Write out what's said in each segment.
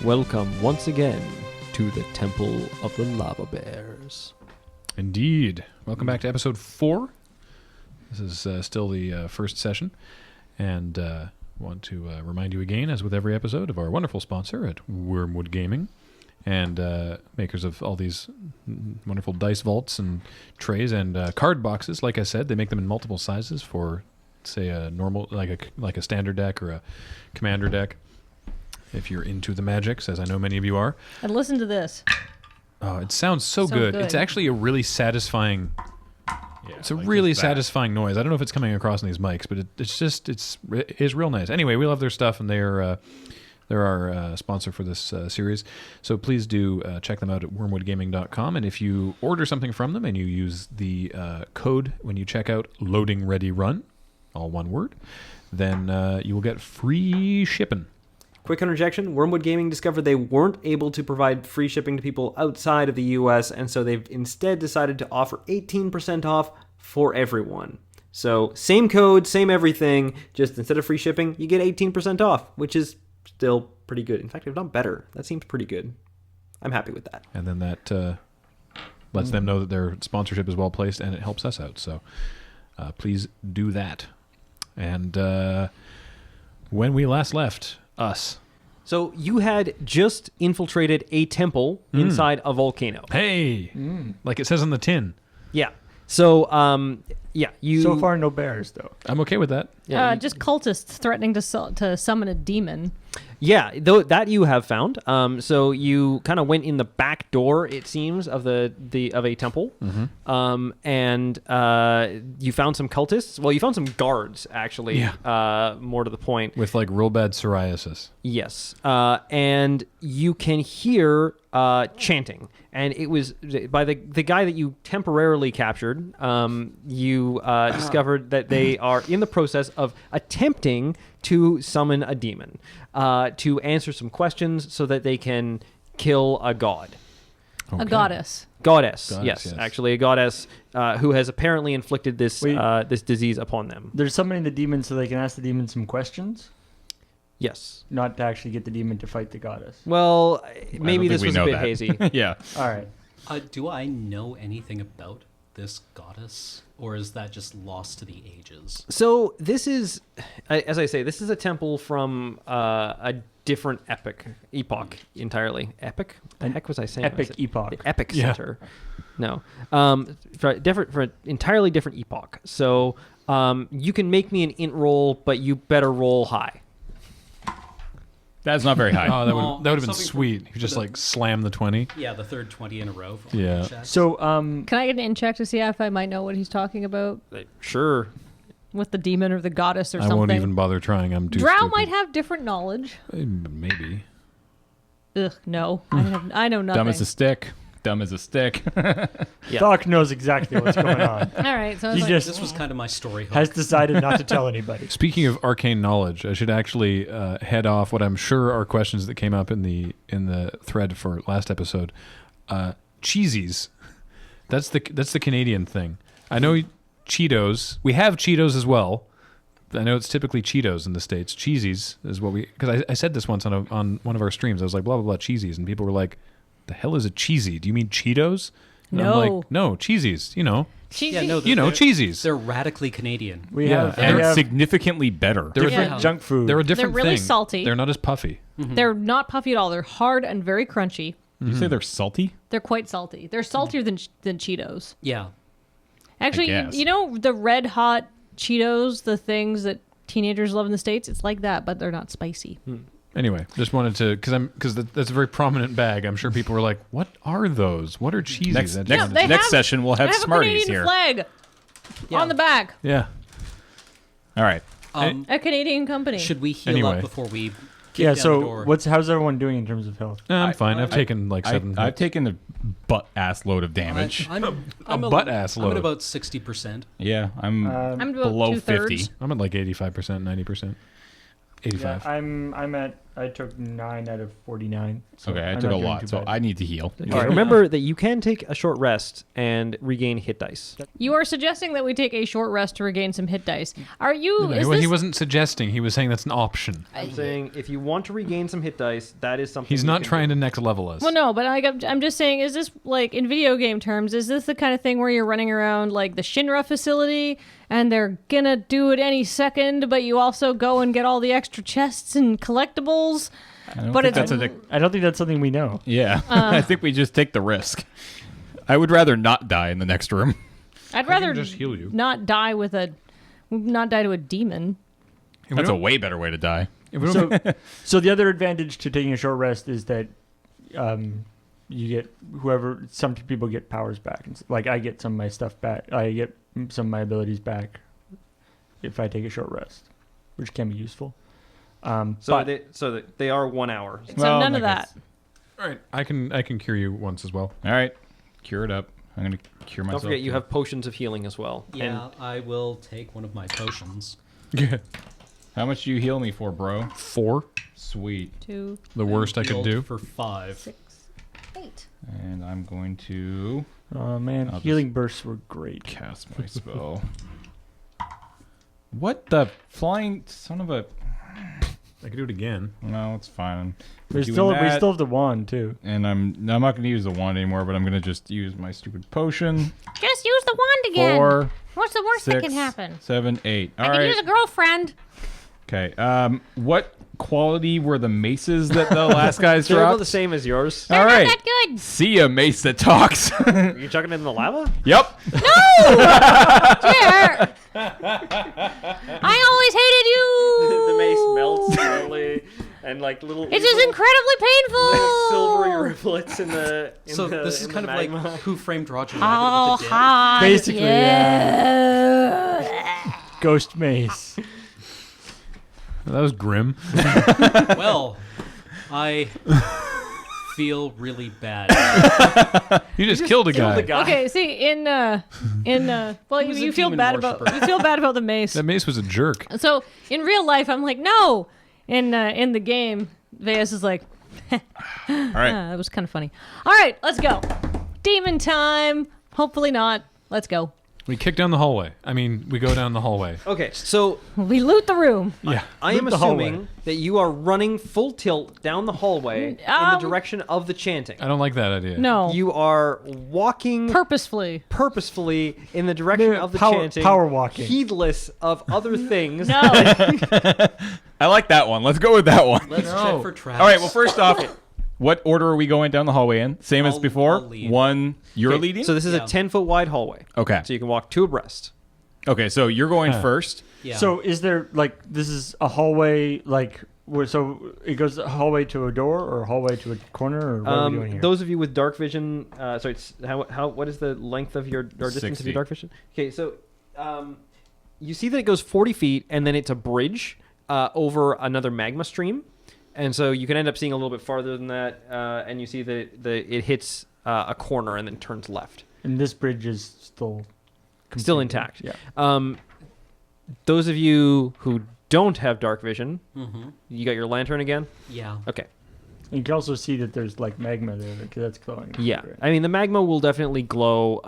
Welcome once again to the Temple of the Lava Bears. Indeed. Welcome back to episode 4. This is still the first session, and want to remind you again, as with every episode, of our wonderful sponsor at Wormwood Gaming, and makers of all these wonderful dice vaults and trays and card boxes. Like I said, they make them in multiple sizes for, say, a normal, like a standard deck or a commander deck. If you're into the magics, as I know many of you are. And listen to this. Oh, it sounds so good. It's actually a really satisfying. Yeah, it's a really satisfying noise. I don't know if it's coming across in these mics, but it's real nice. Anyway, we love their stuff, and they're our sponsor for this series. So please do check them out at wormwoodgaming.com. And if you order something from them and you use the code when you check out LoadingReadyRun, all one word, then you will get free shipping. Quick interjection, Wormwood Gaming discovered they weren't able to provide free shipping to people outside of the US, and so they've instead decided to offer 18% off for everyone. So same code, same everything, just instead of free shipping, you get 18% off, which is still pretty good. In fact, if not better, that seems pretty good. I'm happy with that. And then that lets them know that their sponsorship is well placed, and it helps us out. So please do that. And when we last left... us. So you had just infiltrated a temple inside a volcano. Hey! Like it says on the tin. Yeah. So, you... So far, no bears, though. I'm okay with that. Yeah, Just cultists threatening to summon a demon. Yeah, though that you have found. So you kind of went in the back door, it seems, of a temple, and you found some cultists. Well, you found some guards, actually. Yeah. More to the point, With like real bad psoriasis. yes. And you can hear chanting, and it was by the guy that you temporarily captured. You discovered that they are in the process of attempting to summon a demon, to answer some questions so that they can kill a god. Okay. A goddess. Goddess, Yes. actually a goddess who has apparently inflicted this this disease upon them. They're summoning the demon so they can ask the demon some questions, Yes. not to actually get the demon to fight the goddess. Well, maybe think this we was a know bit that. hazy. Yeah. All right. Do I know anything about this goddess, or is that just lost to the ages? So this is, as I say, this is a temple from a different epoch entirely. Epic? The heck was I saying? Epic epoch. The Epic Yeah. Center. No. For an entirely different epoch. So you can make me an int roll, but you better roll high. That's not very high. Oh, that Well, would have been something sweet. You just like slam the 20. Yeah, the third 20 in a row. Yeah. Check. So, Can I get an in check to see if I might know what he's talking about Sure. with the demon or the goddess or I something? won't even bother trying. I'm too Drow stupid. might have different knowledge. Maybe. Ugh, no. I know nothing. Dumb as a stick. Dumb as a stick. Yeah. Doc knows exactly what's going on. All right, so I He was like, just This was kind of my story hook. has decided not to tell anybody. Speaking of arcane knowledge, I should actually head off what I'm sure are questions that came up in the thread for last episode. Cheesies. That's the Canadian thing. I know Cheetos. We have Cheetos as well. I know it's typically Cheetos in the States. Cheesies is what we... Because I said this once on one of our streams. I was like, blah, blah, blah, cheesies. And people were like, the hell is a cheesy? Do you mean Cheetos? And I'm No. like, no, cheesies. You know, cheesy. cheesies. They're radically Canadian. We Yeah, have, and we have significantly better. They're different Yeah. junk food. They're a different really thing. salty. They're not as puffy. They're not puffy at all. They're hard and very crunchy. Did you say they're salty? They're quite salty. They're saltier than Cheetos. Yeah. Actually, guess. you know the red hot Cheetos, the things that teenagers love in the States? It's like that, but they're not spicy. Anyway, just wanted to because that's a very prominent bag. I'm sure people were like, "What are those? What are cheesies?" Next, I just next, wanted they to- next have- session, we'll have They have a Smarties Canadian here. flag Yeah. on the back. yeah. All right. A Canadian company. Should we heal Anyway. up before we kick yeah. down the So, door? how's everyone doing in terms of health? I'm fine. I've taken like 7. I've taken a butt ass load of damage. I'm a butt-ass I'm load. at about 60%. Yeah, I'm I'm about below 2/3. 50. I'm at like 85%, 90%, 85. Yeah, I'm at I took 9 out of 49. So Okay, I I'm took not a doing lot, too so bad. I need to heal. All right, remember that you can take a short rest and regain hit dice. You are suggesting that we take a short rest to regain some hit dice. Are you? No, Is he this? wasn't suggesting. He was saying that's an option. I'm saying if you want to regain some hit dice, that is something. He's you not can trying do. to next level us. Well, no, but I'm just saying, is this like in video game terms? Is this the kind of thing where you're running around like the Shinra facility and they're gonna do it any second, but you also go and get all the extra chests and collectibles? But it's I don't think that's something we know. Yeah, I think we just take the risk. I would rather not die in the next room. I'd I rather can just heal you. not die to a demon. If we That's a don't- way better way to die. if we don't- So the other advantage to taking a short rest is that you get some people get powers back. Like I get some of my stuff back. I get some of my abilities back if I take a short rest, which can be useful. So they are 1 hour. So Well, none I of that. guess. all right, I can cure you once as well. All right, cure it up. I'm gonna cure myself. Don't forget, you too. have potions of healing as well. Yeah, I will take one of my potions. Yeah. How much do you heal me for, bro? 4, Sweet. 2, the worst I could Healed do. for 5. 6, 8. And I'm going to Oh man, I'll healing bursts were great. cast my spell. What the flying son of a? I could do it again. No, it's fine. We Doing still that, have the wand too. And I'm not going to use the wand anymore, but I'm going to just use my stupid potion. Just use the wand again. 4, What's the worst 6, that can happen? 7, 8. All I can right. use a girlfriend. Okay. What quality were the maces that the last guys They're about dropped? the same as yours. All They're right. not that good. See a mace that talks. Are you chucking it in the lava? Yep. Jer! I always hated you. The mace melts slowly, and like little. It's just incredibly painful. little silvery riplets in the. So this is kind of like Who Framed Roger Oh, Rabbit with the dead. hot. Basically, yeah. Ghost mace. That was grim. Well, I feel really bad. You just killed a guy. Okay, see, well, was you a feel demon bad about the mace. That mace was a jerk. So in real life, I'm like, no. In the game, Veas is like, All right. that was kind of funny. All right, let's go. Demon time. Hopefully not. Let's go. We kick down the hallway. I mean, we go down the hallway. Okay, so We loot the room. Yeah. I am Loot the hallway. assuming that you are running full tilt down the hallway in the direction of the chanting. I don't like that idea. No. You are walking Purposefully. purposefully in the direction of the chanting, power walking. heedless of other things. No. I like that one. Let's go with that one. Let's check for traps. All right. Well, first off, what order are we going down the hallway in? Same as I'll before. lead. One, you're Okay, leading. So this is Yeah. a 10-foot wide hallway. Okay. So you can walk 2 abreast. Okay. So you're going Huh. first. Yeah. So is there this is a hallway so it goes a hallway to a door or a hallway to a corner or what are we doing here? Those of you with dark vision, sorry, what is the length of your or 6 distance of your feet. dark vision? Okay, so you see that it goes 40 feet and then it's a bridge over another magma stream, and so you can end up seeing a little bit farther than that, and you see that it hits a corner and then turns left. And this bridge is still Still completely- intact. Yeah. Those of you who don't have dark vision, Mm-hmm. you got your lantern again? Yeah. Okay. You can also see that there's magma there because that's glowing. Yeah. Right. I mean, the magma will definitely glow,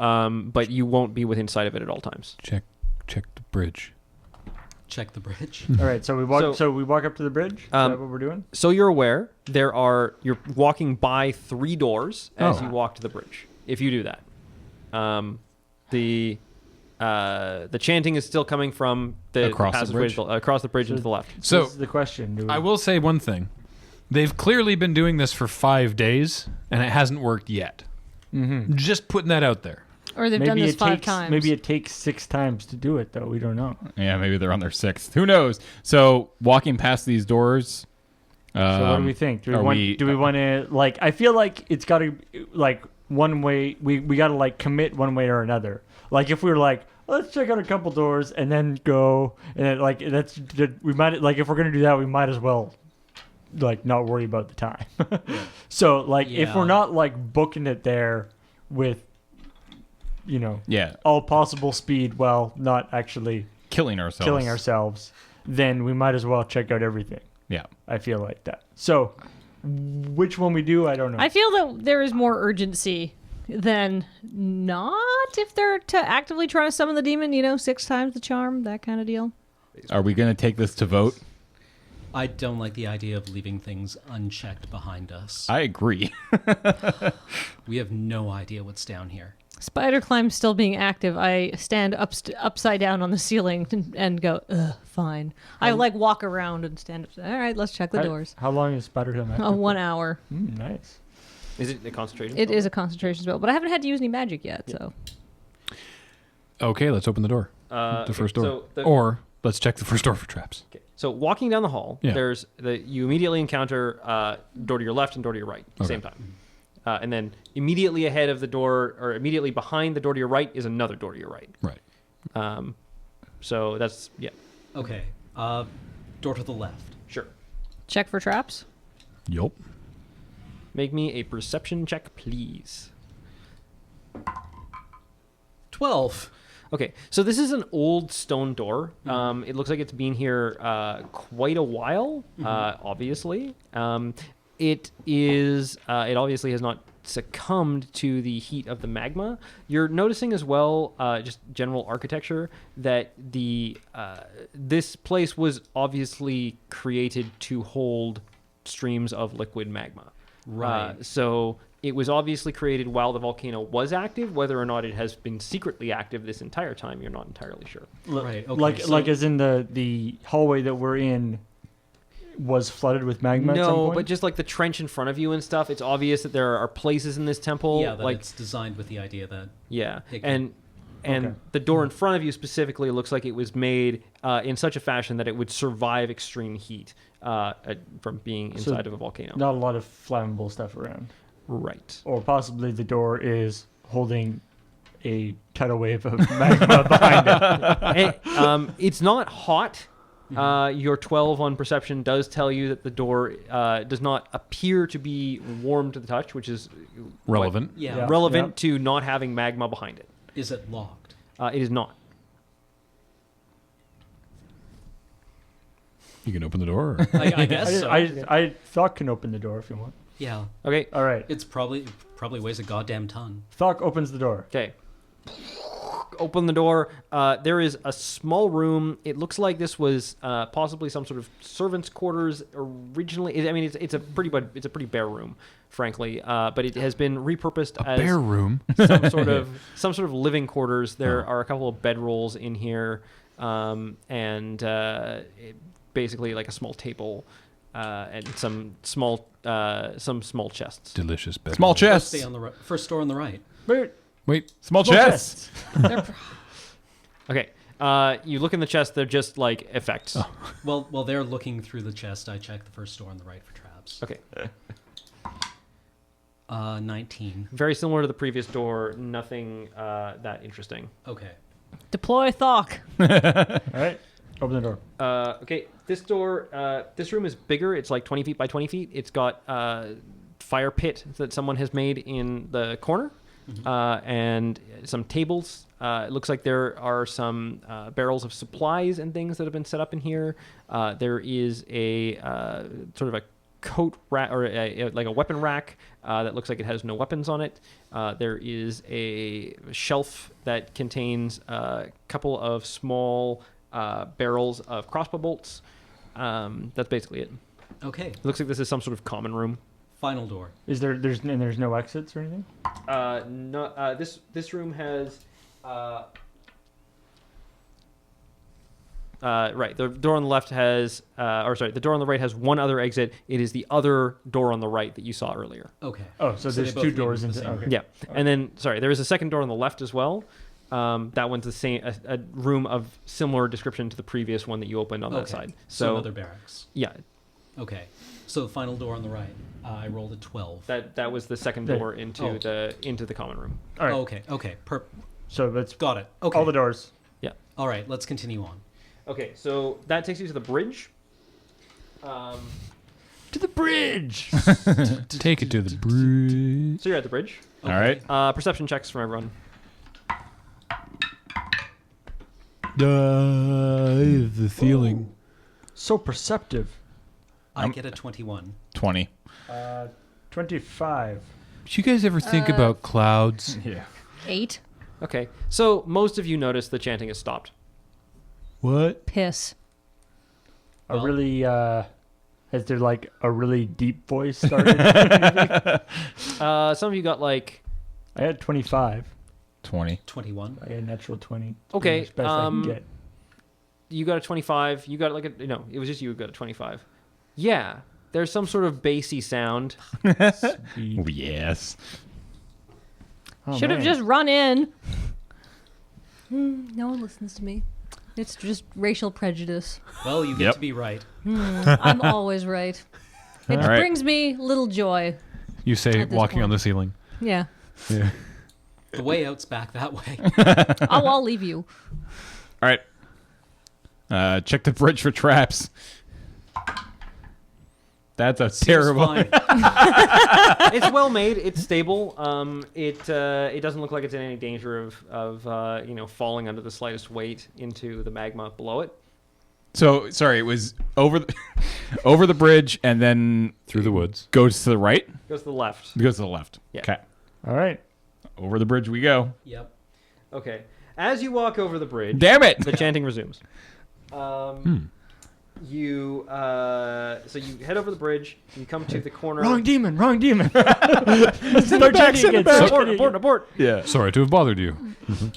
but you won't be within sight of it at all times. Check the bridge. Check the bridge. All right, so we walk. So- we walk up to the bridge. Is that what we're doing? So you're aware you're walking by 3 doors as Oh. you walk to the bridge. If you do that, the chanting is still coming from the Across the passageway bridge? across the bridge So- and to the left. So This is the question. Do we, I will say one thing. They've clearly been doing this for 5 days, and it hasn't worked yet. Mhm. Just putting that out there. Or they've done this 5 times. Maybe it takes 6 times to do it, though. We don't know. Yeah. Maybe they're on their 6th. Who knows? So walking past these doors. So what do we think? Do we are want? we- Do we want to I feel like it's got to one way. We got to commit one way or another. Like if we were let's check out a couple doors and then go and then, that's we might if we're gonna do that we might as well not worry about the time. So if Yeah. we're not booking it there with Yeah. all possible speed while not actually Killing ourselves. killing ourselves, then we might as well check out everything. Yeah. I feel like that. So, which one we do, I don't know. I feel that there is more urgency than not if they're actively trying to summon the demon, 6 times the charm, that kind of deal. Are we going to take this to vote? I don't like the idea of leaving things unchecked behind us. I agree. We have no idea what's down here. Spider climb still being active. I stand upside down on the ceiling and go, ugh, fine. I walk around and stand up. All right, let's check the doors. How long is Spider Climb active? 1 hour. Nice. Is it a concentration? It is a concentration spell, but I haven't had to use any magic yet, so. Okay, let's open the door. The first door. Or let's check the first door for traps. Okay. So walking down the hall, Yeah. you immediately encounter door to your left and door to your right at the same time. And then immediately ahead of the door, or immediately behind the door to your right, is another door to your right. Right. So that's, yeah. Okay. Door to the left. Sure. Check for traps. Yup. Make me a perception check, please. 12. Okay, so this is an old stone door. It looks like it's been here quite a while, obviously. It obviously has not succumbed to the heat of the magma. You're noticing as well, just general architecture, that this place was obviously created to hold streams of liquid magma. Right. So it was obviously created while the volcano was active. Whether or not it has been secretly active this entire time, you're not entirely sure. Right. Okay. Like as in the hallway that we're in was flooded with magma at some No, point? but just like the trench in front of you and stuff, it's obvious that there are places in this temple. Yeah, that like it's designed with the idea that... yeah, It and Okay. the door in front of you specifically looks like it was made in such a fashion that it would survive extreme heat from being inside of a volcano. Not a lot of flammable stuff around. Right. Or possibly the door is holding a tidal wave of magma behind it. It's not hot. Your 12 on perception does tell you that the door does not appear to be warm to the touch, which is Relevant. Yeah. relevant to not having magma behind it. Is it locked? It is not. You can open the door. Or... I guess so. I Thok can open the door if you want. Yeah. Okay. All right. It's probably weighs a goddamn ton. Thok opens the door. Okay. Open the door. There is a small room. It looks like this was possibly some sort of servants' quarters originally. I mean, it's a pretty bare room, frankly. But it has been repurposed as Bare room. some sort of living quarters. There are a couple of bedrolls in here, and basically like a small table and some small chests. Delicious bed. Small First chests. First door on the right. Wait. Small chests. Okay. You look in the chest. They're just like effects. Well, while they're looking through the chest, I check the first door on the right for traps. Okay. 19. Very similar to the previous door. Nothing that interesting. Okay. Deploy Thok. All right. Open the door. Okay. This room is bigger. It's like 20 feet by 20 feet. It's got fire pit that someone has made in the corner, and some tables. It looks like there are some barrels of supplies and things that have been set up in here. There is a sort of a coat rack or like a weapon rack that looks like it has no weapons on it. There is a shelf that contains a couple of small barrels of crossbow bolts. That's basically it. Okay. It looks like this is some sort of common room. Final door. There's no exits or anything? No. This room has. Right. The door on the left has, the door on the right has one other exit. It is the other door on the right that you saw earlier. Okay. Oh, so they there's both two lead doors to the into. same Okay. room. Yeah. And then, there is a second door on the left as well. That one's the same, a room of similar description to the previous one that you opened on that Okay. side. So another barracks. Yeah, Okay. So the final door on the right. I rolled a 12. that was the second Yeah. door into the common room. All right. Oh, okay. Okay. So let's Got it. Okay. all the doors. Yeah. All right. Let's continue on. Okay, so that takes you to the bridge. To the bridge. Take it to the bridge. So you're at the bridge. All right. Perception checks from everyone. The ceiling. So perceptive. I get a 21. 20. 25. Do you guys ever think about clouds? Yeah. 8. Okay, so most of you notice the chanting has stopped. What? Piss. A really, has there like a really deep voice started? Some of you got like, I had 25. 20. 21. I had a natural 20. Okay, As best I can get. you got a 25. You got like a, no, it was just you who got a 25. Yeah, there's some sort of bassy sound. Oh, yes. Oh, Should have man. just run in. No one listens to me. It's just racial prejudice. Well, you get Yep. to be right. I'm always right. It All right. brings me little joy. You say At this walking on point. the ceiling. Yeah. Yeah. The way out's back that way. I'll leave you. All right. Check the bridge for traps. That's a Seems terrible. fine. It's well made. It's stable. It doesn't look like it's in any danger of falling under the slightest weight into the magma below it. So sorry, it was over over the bridge and then Through the woods. goes to the right. Goes to the left. Goes to the left. Yeah. Okay. All right. Over the bridge we go. Yep. Okay. As you walk over the bridge, Damn it! the chanting resumes. You so you head over the bridge. You come to the corner. Wrong demon. Start chanting again. Abort. Yeah. Sorry to have bothered you.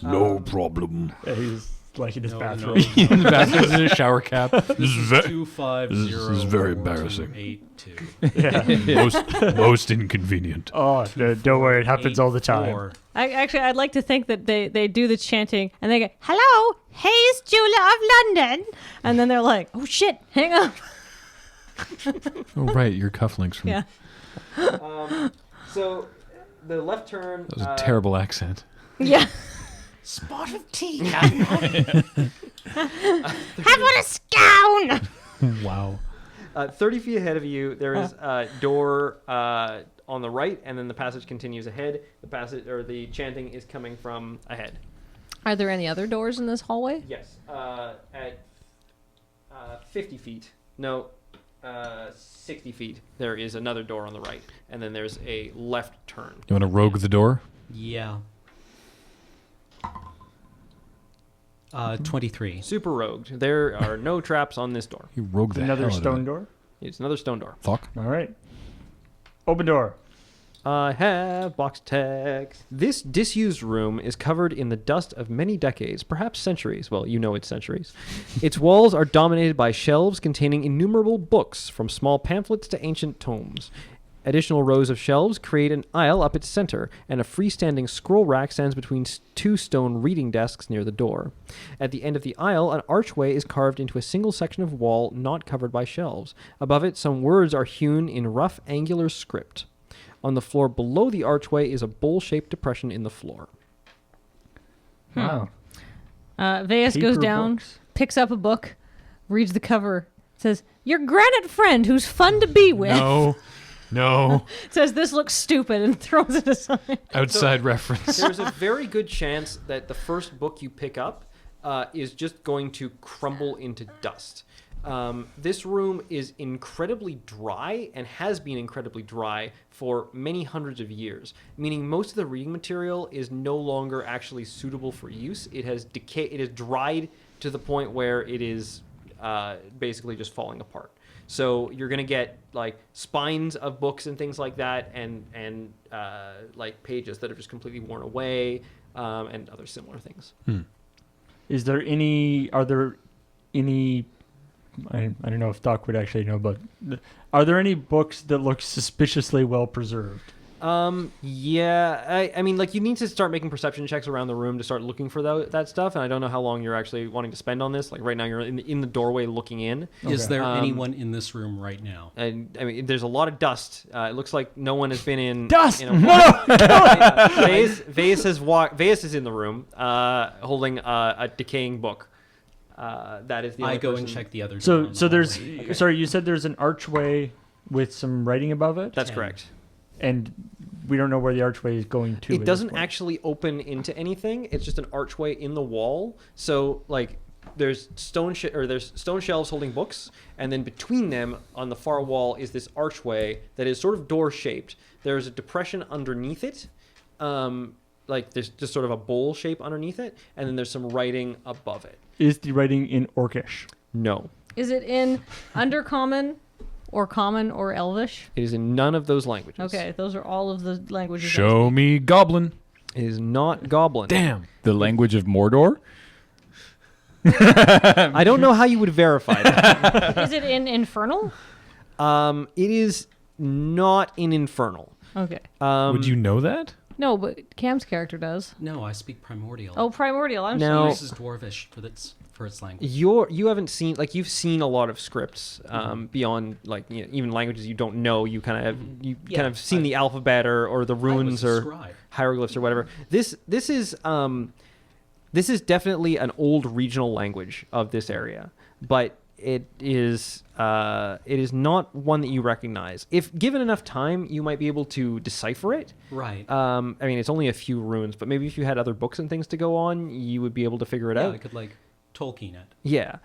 No problem. Yeah, he's like in his No, bathroom. no. In the bathroom in a shower cap. This is 250. this is very embarrassing. 82. Most inconvenient. Oh, no, don't worry. It happens all the time. 84. I'd like to think that they do the chanting and they go, "Hello, Hayes Jeweler of London," and then they're like, "Oh shit, hang up." Oh, right. Your cufflinks from. Yeah. So the left turn. That was a terrible accent. Yeah. Spot of tea. Have on a scown. Wow. 30 feet ahead of you, there is a door on the right, and then the passage continues ahead. The passage or the chanting is coming from ahead. Are there any other doors in this hallway? Yes, at 50 feet. No, 60 feet. There is another door on the right, and then there's a left turn. You want to rogue the door? Yeah. 23. Super rogued. There are no traps on this door. You rogue the Another hell out of stone it. door. It's another stone door. Fuck. All right. Open door. I have box text. This disused room is covered in the dust of many decades, perhaps centuries. Well, you know it's centuries. Its walls are dominated by shelves containing innumerable books, from small pamphlets to ancient tomes. Additional rows of shelves create an aisle up its center, and a freestanding scroll rack stands between two stone reading desks near the door. At the end of the aisle, an archway is carved into a single section of wall not covered by shelves. Above it, some words are hewn in rough, angular script. On the floor below the archway is a bowl-shaped depression in the floor. Wow. Veas Paper goes down, books. picks up a book, reads the cover, says, "Your granite friend who's fun to be with." No. Says, "This looks stupid," and throws it aside. Outside reference. There's a very good chance that the first book you pick up is just going to crumble into dust. This room is incredibly dry and has been incredibly dry for many hundreds of years, meaning most of the reading material is no longer actually suitable for use. It has decayed, it has dried to the point where it is basically just falling apart. So you're going to get like spines of books and things like that, and like pages that are just completely worn away, and other similar things. Is there any? Are there any? I don't know if Doc would actually know, but are there any books that look suspiciously well preserved? Yeah, I mean, like, you need to start making perception checks around the room to start looking for that stuff, and I don't know how long you're actually wanting to spend on this. Like, right now you're in the doorway looking in. Is Okay. there anyone in this room right now? And I mean, there's a lot of dust. It looks like no one has been in Dust! In a while. Veas is in the room, holding a decaying book. That is the. I only go and person- check the other door. So on so the there's hallway. sorry, you said there's an archway with some writing above it, That's 10. correct. and we don't know where the archway is going to. at It this doesn't point. actually open into anything. It's just an archway in the wall. So, like, there's stone shelves holding books, and then between them on the far wall is this archway that is sort of door shaped. There's a depression underneath it, like there's just sort of a bowl shape underneath it, and then there's some writing above it. Is the writing in Orcish? No, Is it in Undercommon or Common or Elvish? it is in none of those languages. Okay, those are all of the languages. I Show speak. me Goblin. It is not Goblin. Damn. The language of Mordor? I don't know how you would verify that. Is it in Infernal? It is not in Infernal. Okay. Would you know that? No, but Cam's character does. No, I speak Primordial. Oh, Primordial. I'm Now- sorry. This is Dwarvish for its language. You haven't seen, like, you've seen a lot of scripts beyond, like, even languages you don't know. You kind of seen the alphabet or the runes I was a or scribe. hieroglyphs or whatever. This is definitely an old regional language of this area, but it is not one that you recognize. If given enough time, you might be able to decipher it. Right. I mean, it's only a few runes, but maybe if you had other books and things to go on, you would be able to figure it yeah, out. I could like Tolkien it. Yeah.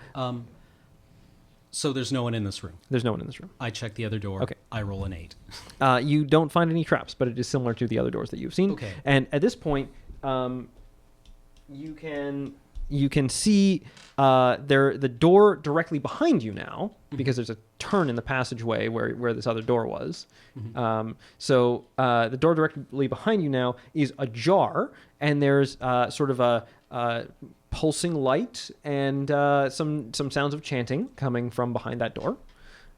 So there's no one in this room. There's no one in this room. I check the other door. Okay. I roll an 8. You don't find any traps, but it is similar to the other doors that you've seen. Okay. And at this point, you can see the door directly behind you now, because there's a turn in the passageway where this other door was. So the door directly behind you now is ajar, and there's sort of a pulsing light and some sounds of chanting coming from behind that door.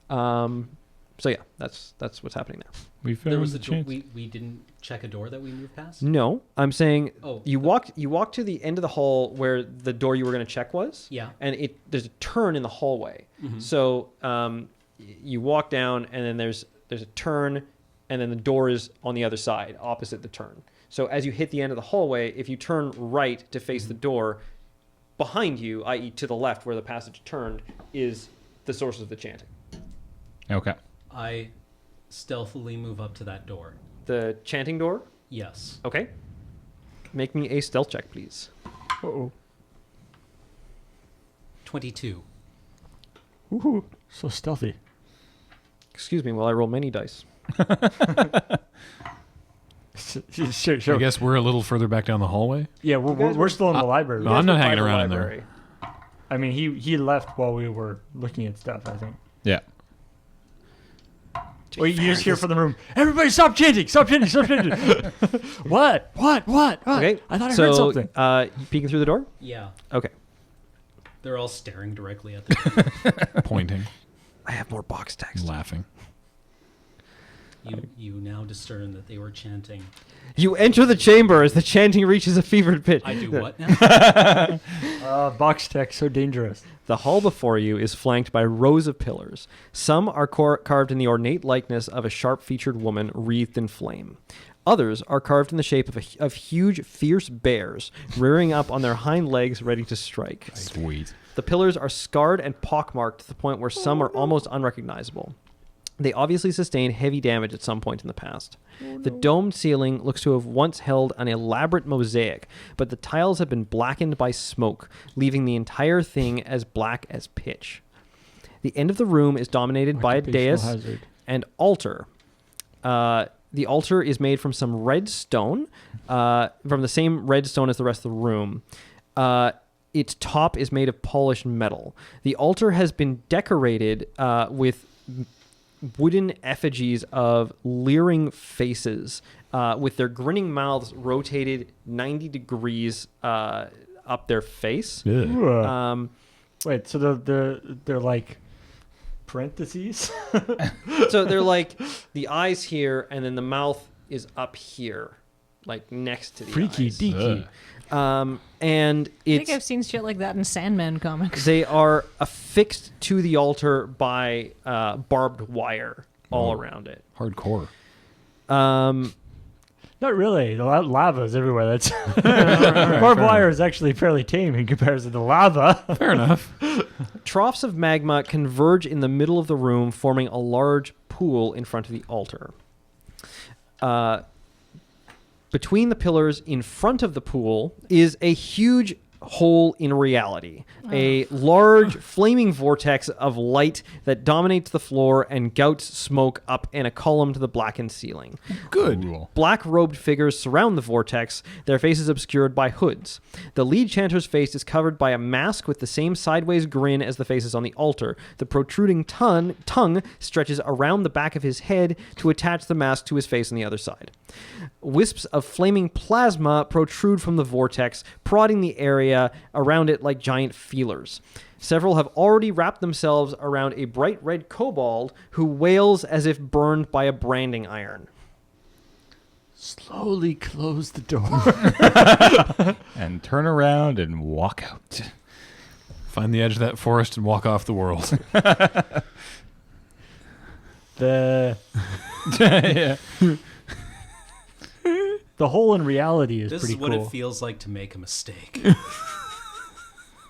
So yeah, that's what's happening now. We found There was a the door. chance. We didn't check a door that we moved past. No, I'm saying Oh, you walked to the end of the hall where the door you were going to check was. Yeah. And there's a turn in the hallway. Mhm. So you walk down, and then there's a turn, and then the door is on the other side, opposite the turn. So as you hit the end of the hallway, if you turn right to face the door, behind you, i.e. to the left where the passage turned, is the source of the chanting. Okay. I stealthily move up to that door. The chanting door? Yes. Okay. Make me a stealth check, please. Uh-oh. 22. Ooh, so stealthy. Excuse me while I roll many dice. Sure. I guess we're a little further back down the hallway. Yeah, we're still in the library. No, I'm not By hanging the around in library. there. I mean, he left while we were looking at stuff, I think. Yeah. To be Well, you fair, just hear this- from the room, everybody stop chanting, stop chanting, stop chanting. What? Okay. I thought I so, heard something. You peeking through the door? Yeah. Okay. They're all staring directly at the door. Pointing, I have more box text. laughing. You now discern that they were chanting. You enter the chamber as the chanting reaches a fevered pitch. I do what now? Box text, so dangerous. The hall before you is flanked by rows of pillars. Some are carved in the ornate likeness of a sharp-featured woman wreathed in flame. Others are carved in the shape of huge, fierce bears, rearing up on their hind legs ready to strike. Sweet. The pillars are scarred and pockmarked to the point where some are almost unrecognizable. They obviously sustained heavy damage at some point in the past. The domed ceiling looks to have once held an elaborate mosaic, but the tiles have been blackened by smoke, leaving the entire thing as black as pitch. The end of the room is dominated by a dais hazard. and altar. The altar is made from some red stone, from the same red stone as the rest of the room. Its top is made of polished metal. The altar has been decorated with wooden effigies of leering faces, with their grinning mouths rotated 90 degrees up their face. Ooh, wait, so they're like parentheses? So they're like the eyes here, and then the mouth is up here, like next to the Freaky eyes. deaky. And I think I've it's seen shit like that in Sandman comics. they are affixed to the altar by barbed wire all Whoa. around it. Hardcore. Not really. The lava is everywhere. That's barbed wire is actually fairly tame in comparison to lava. Fair enough. Troughs of magma converge in the middle of the room, forming a large pool in front of the altar. Between the pillars in front of the pool is a huge hole in reality. A large flaming vortex of light that dominates the floor and gouts smoke up in a column to the blackened ceiling. Good. Black-robed figures surround the vortex, their faces obscured by hoods. The lead chanter's face is covered by a mask with the same sideways grin as the faces on the altar. The protruding tongue stretches around the back of his head to attach the mask to his face on the other side. Wisps of flaming plasma protrude from the vortex, prodding the area around it like giant feelers. Several have already wrapped themselves around a bright red kobold who wails as if burned by a branding iron. Slowly close the door. And turn around and walk out. Find the edge of that forest and walk off the world. Yeah. The hole in reality is This pretty is what cool. it feels like to make a mistake.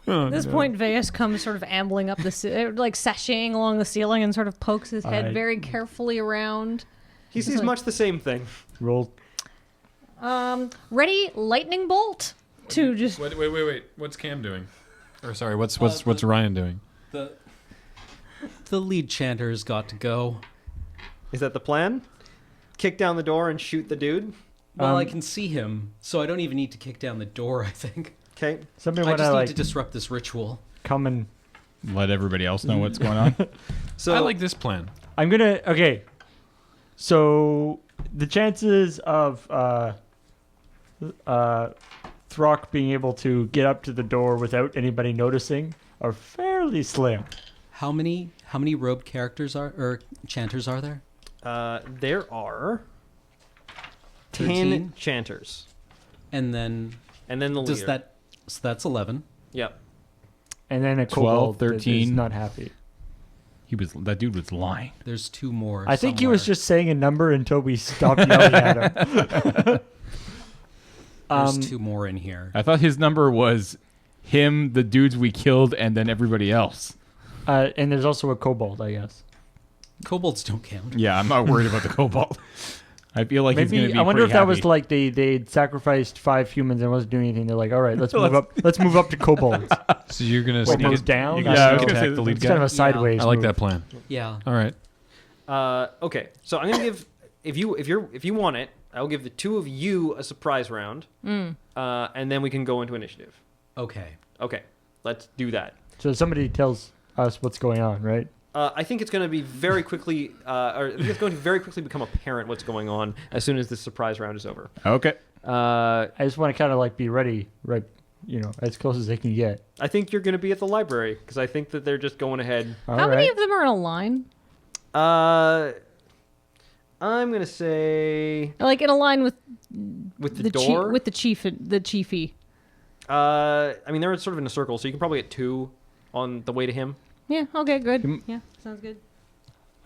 At this point, Veus comes sort of ambling up like sashaying along the ceiling and sort of pokes his head Alright. very carefully around. He sees much the same thing. Roll. Ready, lightning bolt to just. Wait. What's Cam doing? Or sorry, what's the- Ryan doing? The lead chanter's got to go. Is that the plan? Kick down the door and shoot the dude? Well, I can see him, so I don't even need to kick down the door, I think. Okay. Somebody I want just to need like to disrupt this ritual. come and. Let everybody else know what's going on. So I like this plan. I'm gonna. Okay. So the chances of Throck being able to get up to the door without anybody noticing are fairly slim. How many robed characters chanters are there? there are 10 13? chanters. And then And then the leader. So that's 11. Yep. And then a 12, kobold that is 13. not happy. That dude was lying. There's 2 more. I think he was somewhere. just saying a number until we stopped yelling at him. There's 2 more in here. I thought his number was him, the dudes we killed, and then everybody else. And there's also a kobold, I guess. Kobolds don't count. Yeah, I'm not worried about the cobalt. I feel like he's going to Maybe be I wonder if pretty that was happy. like they'd sacrificed 5 humans and wasn't doing anything. They're like, all right, let's move up. Let's move up to kobolds. So you're gonna What, sneak goes it down? You're gonna Yeah, I sneak was gonna attack say the lead It's guy. kind of a sideways. I like move. that plan. Yeah. All right. Okay. So I'm gonna give if you want it, I will give the 2 of you a surprise round. And then we can go into initiative. Okay. Okay. Let's do that. So somebody tells us what's going on, right? I think it's going to be very quickly, or I think it's going to very quickly become apparent what's going on as soon as this surprise round is over. Okay. I just want to kind of like be ready, right? You know, as close as they can get. I think you're going to be at the library because I think that they're just going ahead. How many of them are in a line? I'm going to say Like in a line with the door. with the chiefy. I mean, they're sort of in a circle, so you can probably get 2 on the way to him. Yeah. Okay. Good. You- Yeah. Sounds good.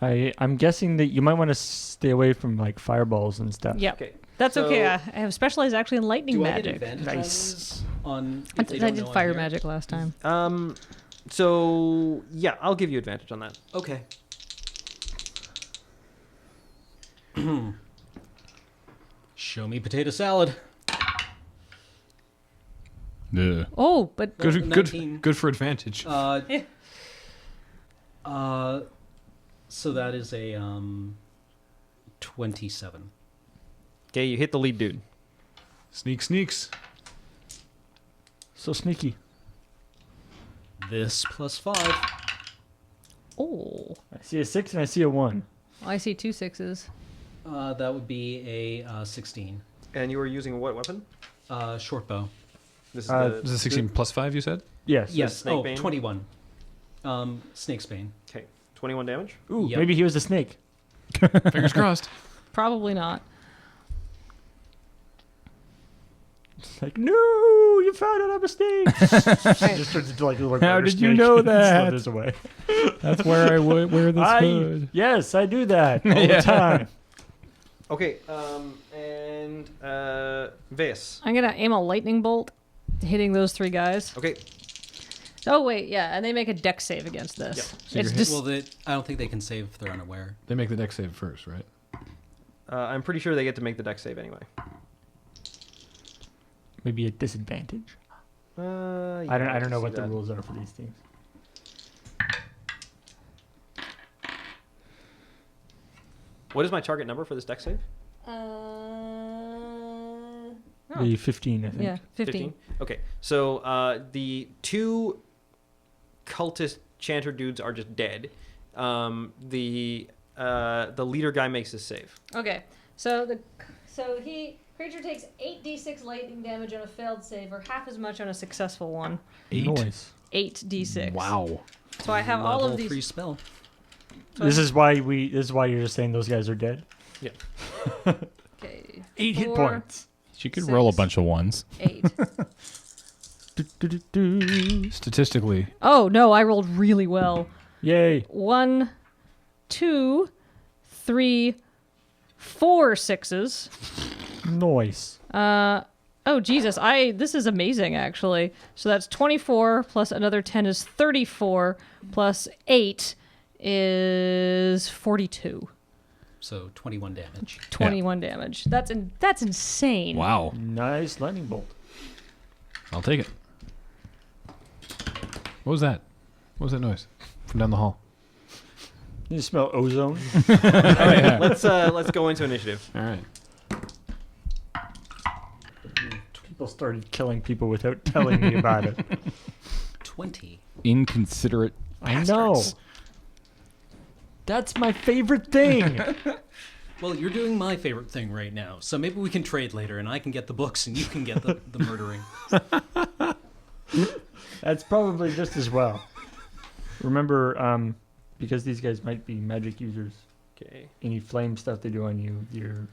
I'm guessing that you might want to stay away from like fireballs and stuff. Yeah. Okay. That's So- okay. I have specialized actually in lightning Do I get magic. advantage Nice. on I if they don't did know I'm fire here? magic last time. So yeah, I'll give you advantage on that. Okay. Show me potato salad. Ugh. Oh, but Good, 19. good for advantage. Yeah. So that is a 27. Okay, you hit the lead dude. Sneaks. So sneaky. This plus 5. oh, I see a 6 and I see a 1. I see 2 6s. That would be a 16. And you were using what weapon? Short bow. This is Is it 16 plus 5, you said? Yes. Yes. Snake Oh, bane? 21. Snake's bane. Okay, 21 damage. Ooh, Yep. maybe he was a snake. Fingers crossed. Probably not. It's like, no, you found out I'm a snake. She just turns into like a little How murder did you snake know and that? slithers away. That's where I would wear this hood. Yes, I do that all the time. Okay, and Veus. I'm gonna aim a lightning bolt, hitting those 3 guys. Okay, Oh wait, yeah, and they make a dex save against this. Yep. So It's you're just Well, I don't think they can save if they're unaware. They make the deck save first, right? I'm pretty sure they get to make the dex save anyway. Maybe a disadvantage. I don't know what the rules are for these teams. What is my target number for this deck save? The 15, I think. Yeah, 15. Okay, so the 2 cultist chanter dudes are just dead. The leader guy makes his save. Okay, creature takes 8d6 lightning damage on a failed save, or half as much on a successful one. 8. Noise. 8d6. Wow. So I have all Level of these. 3 spell. So This is why you're just saying those guys are dead. okay. 8 hit 4, points. She could roll a 6, bunch of ones. 8. Statistically, Oh no, I rolled really well. Yay. 1, 2, 3, 4 6s. Noise. Oh Jesus, this is amazing actually. So that's 24 plus another 10 is 34 plus 8 is 42. So 21 damage. 21 damage. That's insane. wow. Nice lightning bolt. I'll take it. What was that? What was that noise from down the hall? You smell ozone? All right, let's go into initiative. All right. People started killing people without telling me about it. 20. Inconsiderate. I know. That's my favorite thing. Well, you're doing my favorite thing right now, so maybe we can trade later, and I can get the books, and you can get the murdering. That's probably just as well. Remember, because these guys might be magic users, Okay. any flame stuff they do on you, your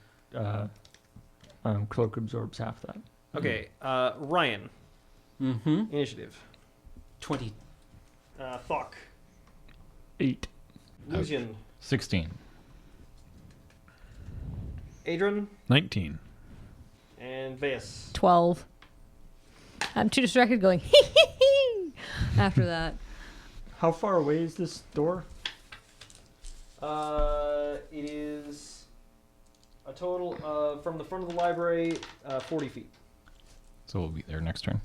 cloak absorbs half that. Okay. Ryan. Mm-hmm. Initiative. 20. Thok. 8. Lucian. 16. Adrian. 19. And Veus. 12. I'm too distracted going hee hee hee after that. How far away is this door? It is a total from the front of the library, 40 feet. So we'll be there next turn.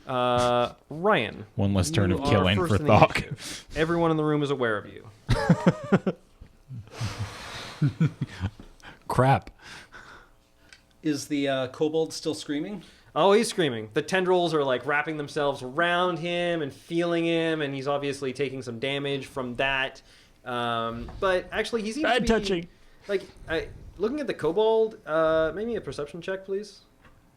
Ryan. One less turn you of are killing first for in the Thok. initiative. Everyone in the room is aware of you. Crap. Is the kobold still screaming? Oh, he's screaming. The tendrils are like wrapping themselves around him and feeling him, and he's obviously taking some damage from that. But actually, he seems to Bad be touching. like looking at the kobold. Maybe a perception check, please.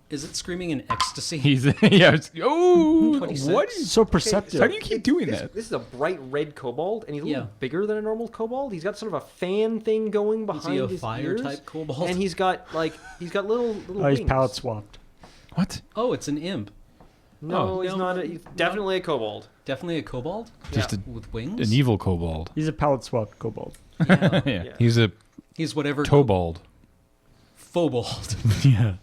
Is it screaming in ecstasy? He's oh 26. what? So perceptive. How do you keep doing that? This is a bright red kobold, and he's a little Yeah. bigger than a normal kobold. He's got sort of a fan thing going Is behind he a his fire ears, type kobold? and he's got little Oh, he's wings. palette swapped. What? Oh, it's an imp. No, Oh, he's no, not. He's definitely a kobold. Definitely a kobold Just Yeah. with wings. an evil kobold. He's a palette swapped kobold. Yeah. Yeah. Yeah. He's a He's whatever. tobold. Fobold. Yeah.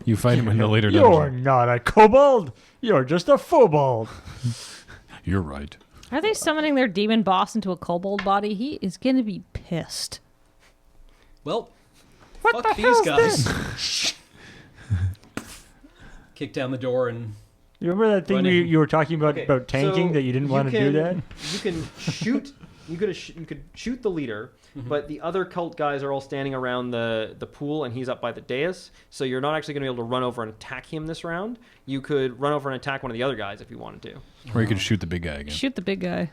You fight him in the later You're dungeon. not a kobold. You're just a fobold. You're right. Are they summoning their demon boss into a kobold body? He is going to be pissed. Well, What fuck the these hell's guys. Kick down the door and You remember that thing Running. you were talking about Okay, about tanking so that you didn't you want to do that? You can shoot. You could shoot the leader, but the other cult guys are all standing around the pool, and he's up by the dais. So you're not actually going to be able to run over and attack him this round. You could run over and attack one of the other guys if you wanted to. Or you could shoot the big guy again. Shoot the big guy.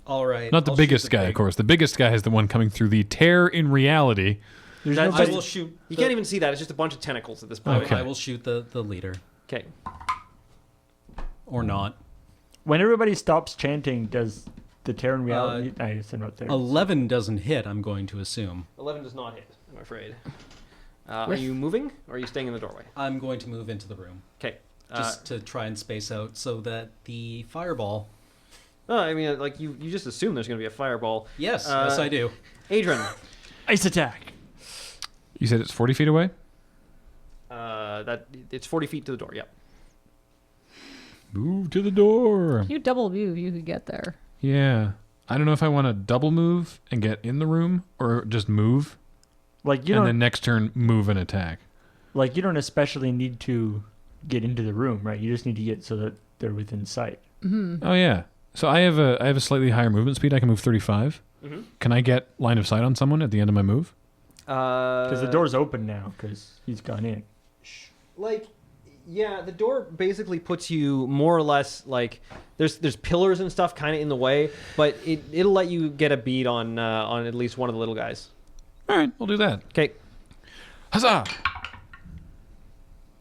all right. Not the I'll shoot biggest guy, big- of course. The biggest guy is the one coming through the tear in reality. There's That's no I just- will shoot. You can't even see that. It's just a bunch of tentacles at this point. Okay. I will shoot the leader Okay. or not. When everybody stops chanting, does the Terran reality? I said not there. 11 doesn't hit. I'm going to assume. 11 does not hit, I'm afraid. Are you moving, or are you staying in the doorway? I'm going to move into the room Okay. just to try and space out so that the fireball. I mean, like you just assume there's going to be a fireball. Yes, yes, I do. Adrian. Ice attack. You said it's 40 feet away? That it's 40 feet to the door. Yep. Move to the door. You double move, you could get there. Yeah. I don't know if I want to double move and get in the room or just move Like you and know, then next turn move and attack. like you don't especially need to get into the room, right? You just need to get so that they're within sight. Oh yeah. So I have a slightly higher movement speed. I can move 35. Mm-hmm. Can I get line of sight on someone at the end of my move? Because the door's open now because he's gone in. Like, yeah, the door basically puts you more or less like there's pillars and stuff kind of in the way, but it'll let you get a bead on at least one of the little guys. All right, we'll do that. Okay. Huzzah!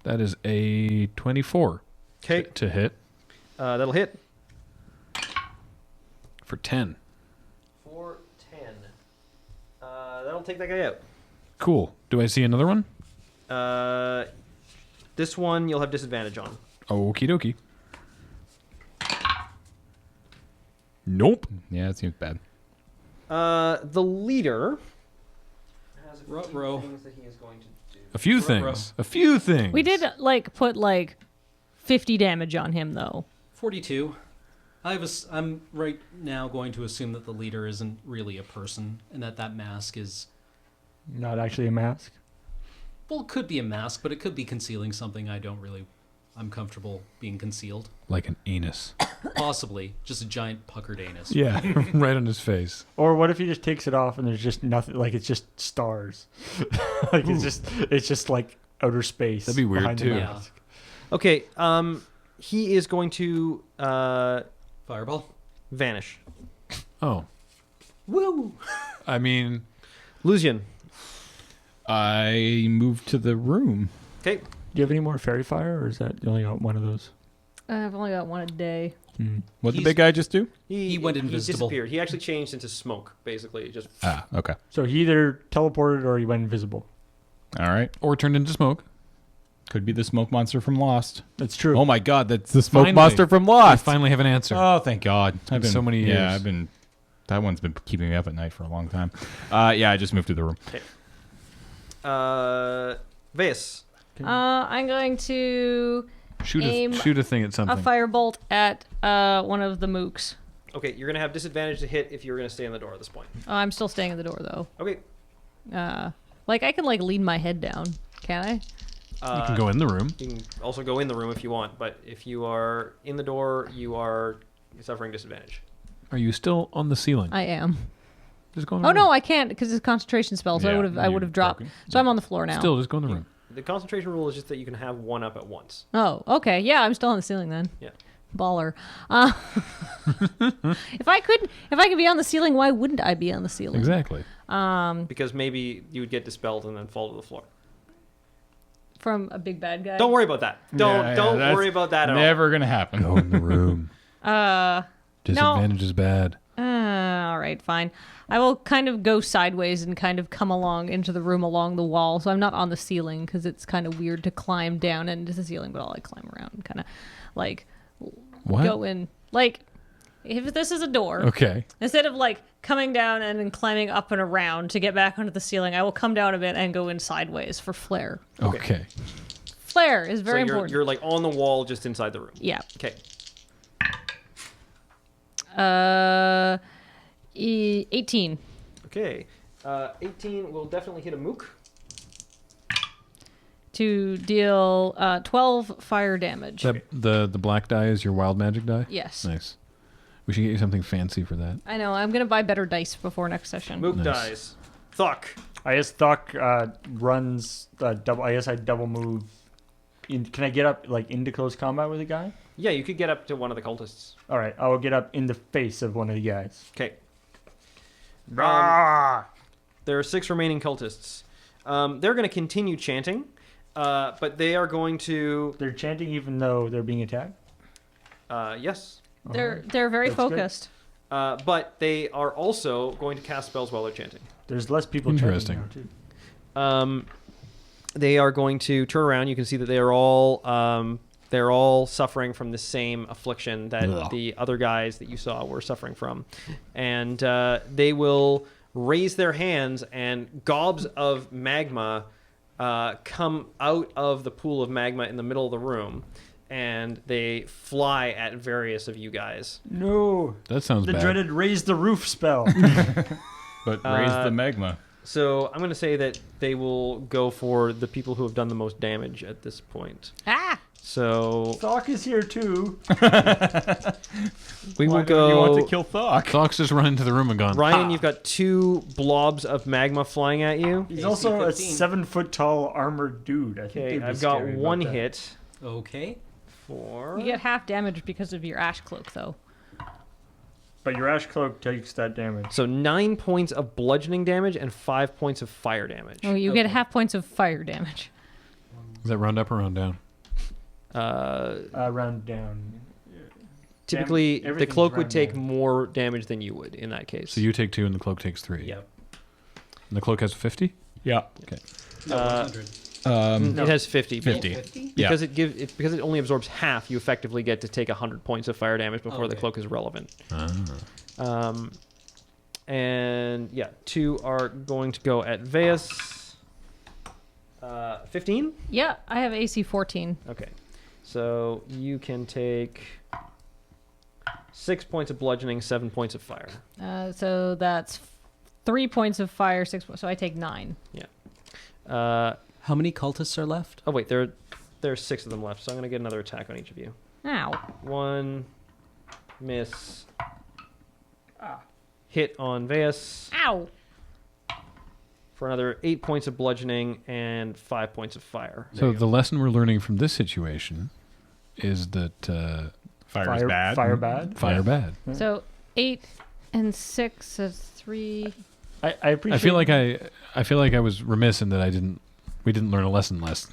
That is a 24. Okay. To hit That'll hit. for 10. For 10. That'll take that guy out. Cool. Do I see another one? This one you'll have disadvantage on. Okie dokie. Nope. Yeah, that seems bad. The leader has a few Ruh-roh. things that he is going to do. A few things. A few things. We did put 50 damage on him though. 42. I'm right now going to assume that the leader isn't really a person and that mask is, Not actually a mask. well, it could be a mask, but it could be concealing something I'm comfortable being concealed. Like an anus. Possibly. Just a giant puckered anus. Yeah, right on his face. Or what if he just takes it off and there's just nothing? Like it's just stars. Like it's just like outer space. That'd be weird, behind the too. mask. Okay. He is going to Fireball. vanish. Oh. Woo! I mean, Lucian. I moved to the room. Okay. Do you have any more fairy fire, or is that you only got one of those? I've only got one a day. What'd the He's- big guy just do? He went He invisible. disappeared. He actually changed into smoke, basically. Just Ah, okay. So he either teleported or he went invisible. All right. or turned into smoke. Could be the smoke monster from Lost. That's true. Oh my God, that's the smoke Finally. monster from I Lost. finally have an answer. Oh, thank God. I've been So many years. Yeah, that one's been keeping me up at night for a long time. Yeah, I just moved to the room. Veus. I'm going to aim Shoot a thing at a something. firebolt at one of the mooks. Okay, you're gonna have disadvantage to hit if you're gonna stay in the door at this point. Oh, I'm still staying in the door though. Okay. I can lean my head down, can I? You can go in the room. You can also go in the room if you want, but if you are in the door, you are suffering disadvantage. Are you still on the ceiling? I am. Just go in the Oh room. no, I can't because it's a concentration spell. So Yeah, I would have dropped. broken. So I'm on the floor now. Still, just go in the room. The concentration rule is just that you can have one up at once. Oh, okay. Yeah, I'm still on the ceiling then. Yeah. Baller. If I could be on the ceiling, why wouldn't I be on the ceiling? Exactly. Because maybe you would get dispelled and then fall to the floor. From a big bad guy. Don't worry about that. Don't that's worry about that at all. Never gonna happen. Go in the room. Disadvantage is bad. All right, fine. I will kind of go sideways and kind of come along into the room along the wall. So I'm not on the ceiling because it's kind of weird to climb down into the ceiling, but I'll climb around and kind of What? go in. If this is a door, Okay. instead of coming down and then climbing up and around to get back onto the ceiling, I will come down a bit and go in sideways for flair. Okay. Flair is very so you're, important. You're on the wall just inside the room. Yeah. Okay. 18. Okay. 18 will definitely hit a mook. To deal 12 fire damage. The black die is your wild magic die? Yes. Nice. We should get you something fancy for that. I know. I'm going to buy better dice before next session. Mook Nice. dies. Thuck. I guess Thuck runs double. I guess I double move. Can I get up into close combat with a guy? Yeah, you could get up to one of the cultists. All right, I will get up in the face of one of the guys. Okay. There are 6 remaining cultists. They're going to continue chanting, but they are going to... They're chanting even though they're being attacked. Yes. They're very That's good. focused. But they are also going to cast spells while they're chanting. There's less people Interesting. chanting now too. They are going to turn around. You can see that they're all suffering from the same affliction that Ugh. the other guys that you saw were suffering from. And they will raise their hands, and gobs of magma come out of the pool of magma in the middle of the room, and they fly at various of you guys. No, That sounds the bad. dreaded raise the roof spell. But raise the magma. So I'm going to say that they will go for the people who have done the most damage at this point. Ah! So Thok is here too. we Why will don't you want go. to kill Thok? Thok's just run into the room and gone. Ryan, you've got 2 blobs of magma flying at you. He's AC also a 15. 7-foot tall armored dude. I think Okay, they'd be I've got scary about 1 that. hit Okay. for. You get half damage because of your ash cloak, though. But your ash cloak takes that damage. So 9 points of bludgeoning damage and 5 points of fire damage. Oh, you get half points of fire damage. Is that round up or round down? Round down. Typically, the everything's cloak would round take down. more damage than you would in that case. So you take 2 and the cloak takes 3. Yep. And the cloak has 50? Yeah. No, Uh, 100. It has 50. but 50. 50? Yeah. Because it only absorbs half, you effectively get to take 100 points of fire damage before the Okay. cloak is relevant. Ah. And yeah, 2 are going to go at Veus. 15? Yeah, I have AC 14. Okay. So you can take 6 points of bludgeoning, 7 points of fire. So that's 3 points of fire, 6 points. So I take 9. Uh, How many cultists are left? oh wait, there's 6 of them left, so I'm gonna get another attack on each of you. Ow. 1 miss. Hit on Veus Ow. for another 8 points of bludgeoning and 5 points of fire. So the lesson we're learning from this situation is that Fire is bad. Fire bad. fire bad. So 8 and 6 is 3. I appreciate. I feel like I was remiss in that we didn't learn a lesson last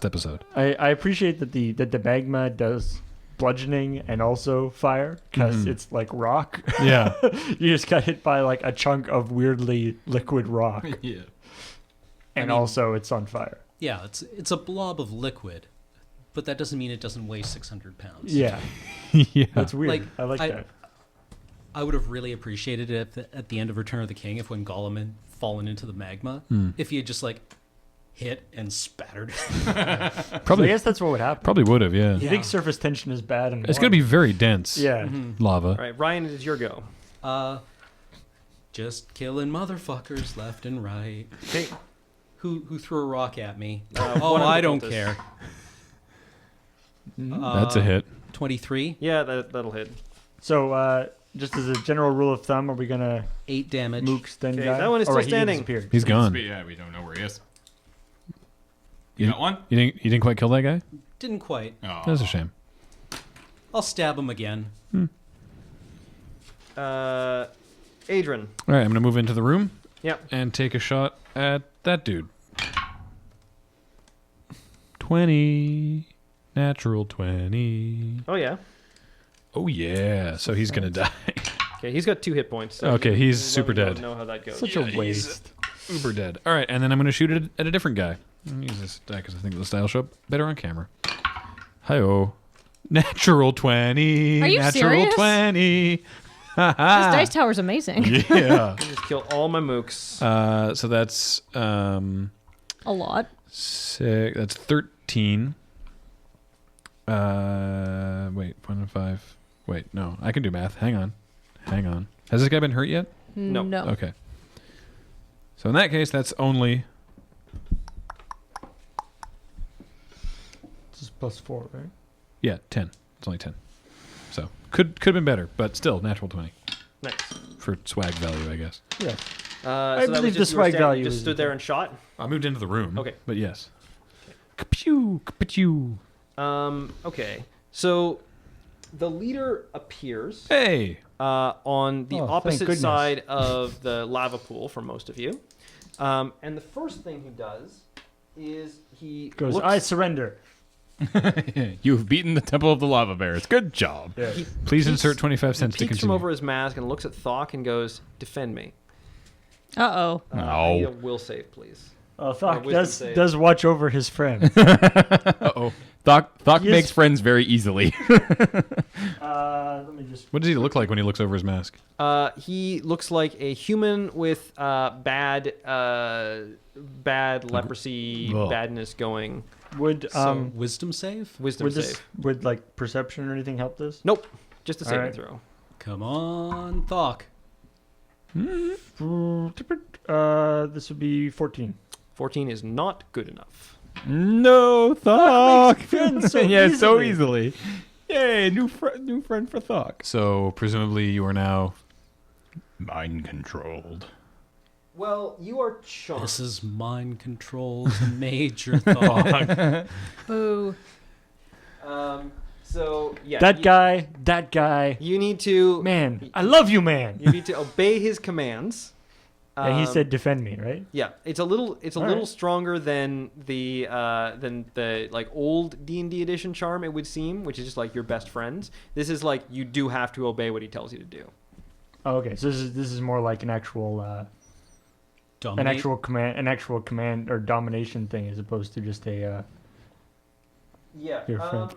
episode. I appreciate that the magma does bludgeoning and also fire because it's like rock. Yeah. You just got hit by like a chunk of weirdly liquid rock, Yeah. and mean- also it's on fire. Yeah, it's a blob of liquid, but that doesn't mean it doesn't weigh 600 pounds. Yeah, Yeah. that's weird. Like, I like that. I would have really appreciated it at the end of Return of the King if when Gollum had fallen into the magma, if he had just like hit and spattered. I Probably guess that's what would happen. probably would have, yeah. You think surface tension is bad? And It's going to be very dense. Yeah. Lava. All right, Ryan, it is your go. Just killing motherfuckers left and right. Okay. Who threw a rock at me? one Oh, of the I don't cultists. care. That's a hit. 23, Yeah, that'll hit. So just as a general rule of thumb, are we gonna 8 damage. mooks then Okay, guy? that one is Or still he standing. disappeared. He's gone. Yeah, we don't know where he is. You- You got one? You didn't quite kill that guy? Didn't quite. Oh. That's a shame. I'll stab him again. Adrian. All right, I'm going to move into the room Yep. and take a shot at that dude. 20. Natural 20. Oh yeah. Oh, yeah. So he's going to die. Okay, he's got 2 hit points. So Okay, he's let super me dead. know how that goes. Such a waste. Uber dead. All right, and then I'm going to shoot it at a different guy. I'm going to use this die because I think the style show up better on camera. Hi-oh. Natural 20. Are you Natural serious? 20. This dice tower's amazing. Yeah. Just kill all my mooks. So that's A lot. 6. That's 13. Wait, 1 and 5. Wait, no, I can do math. Hang on. Has this guy been hurt yet? No. Okay. So in that case, that's only This is +4, right? 10. It's only 10. So could have been better, but still natural 20 Nice. for swag value, I guess. Yeah. So I that believe was the just, you were swag standing- value just is stood there and shot. I moved into the room. Okay. But yes. Kapew, kapew. Okay. So the leader appears Hey. on the Oh, thank opposite goodness. side of the lava pool for most of you. And the first thing he does is he Goes, looks, I surrender. You've beaten the Temple of the Lava Bears. Good job. Yeah. he Please peeks- insert 25 cents to peeks from continue. over his mask and looks at Thok and goes, "Defend me." Uh-oh. I need a No. will save, please. Thok wisdom does save. does watch over his friend. Uh-oh. Thok He is- makes friends very easily. Let me just. What does he look like when he looks over his mask? He looks like a human with bad leprosy Ugh. badness going. Would So wisdom save? Wisdom would save. this would like perception or anything help this? Nope. Just a All saving right. throw. Come on, Thok. This would be 14. 14 is not good enough. No, Thok. friends so yeah, so easily. easily. Yay, new friend for Thok. So presumably you are now. Mind controlled. Well, you are charmed. This is mind control to Major Thought. Boo. So yeah, That guy. You need to Man, I love you, man. You need to obey his commands. And he said defend me, right? Yeah, it's a little All little right. stronger than the like old D&D edition charm, it would seem, which is just like your best friends. This is like you do have to obey what he tells you to do. Oh, okay. So this is more like an actual command or domination thing as opposed to just a Yeah. your friend.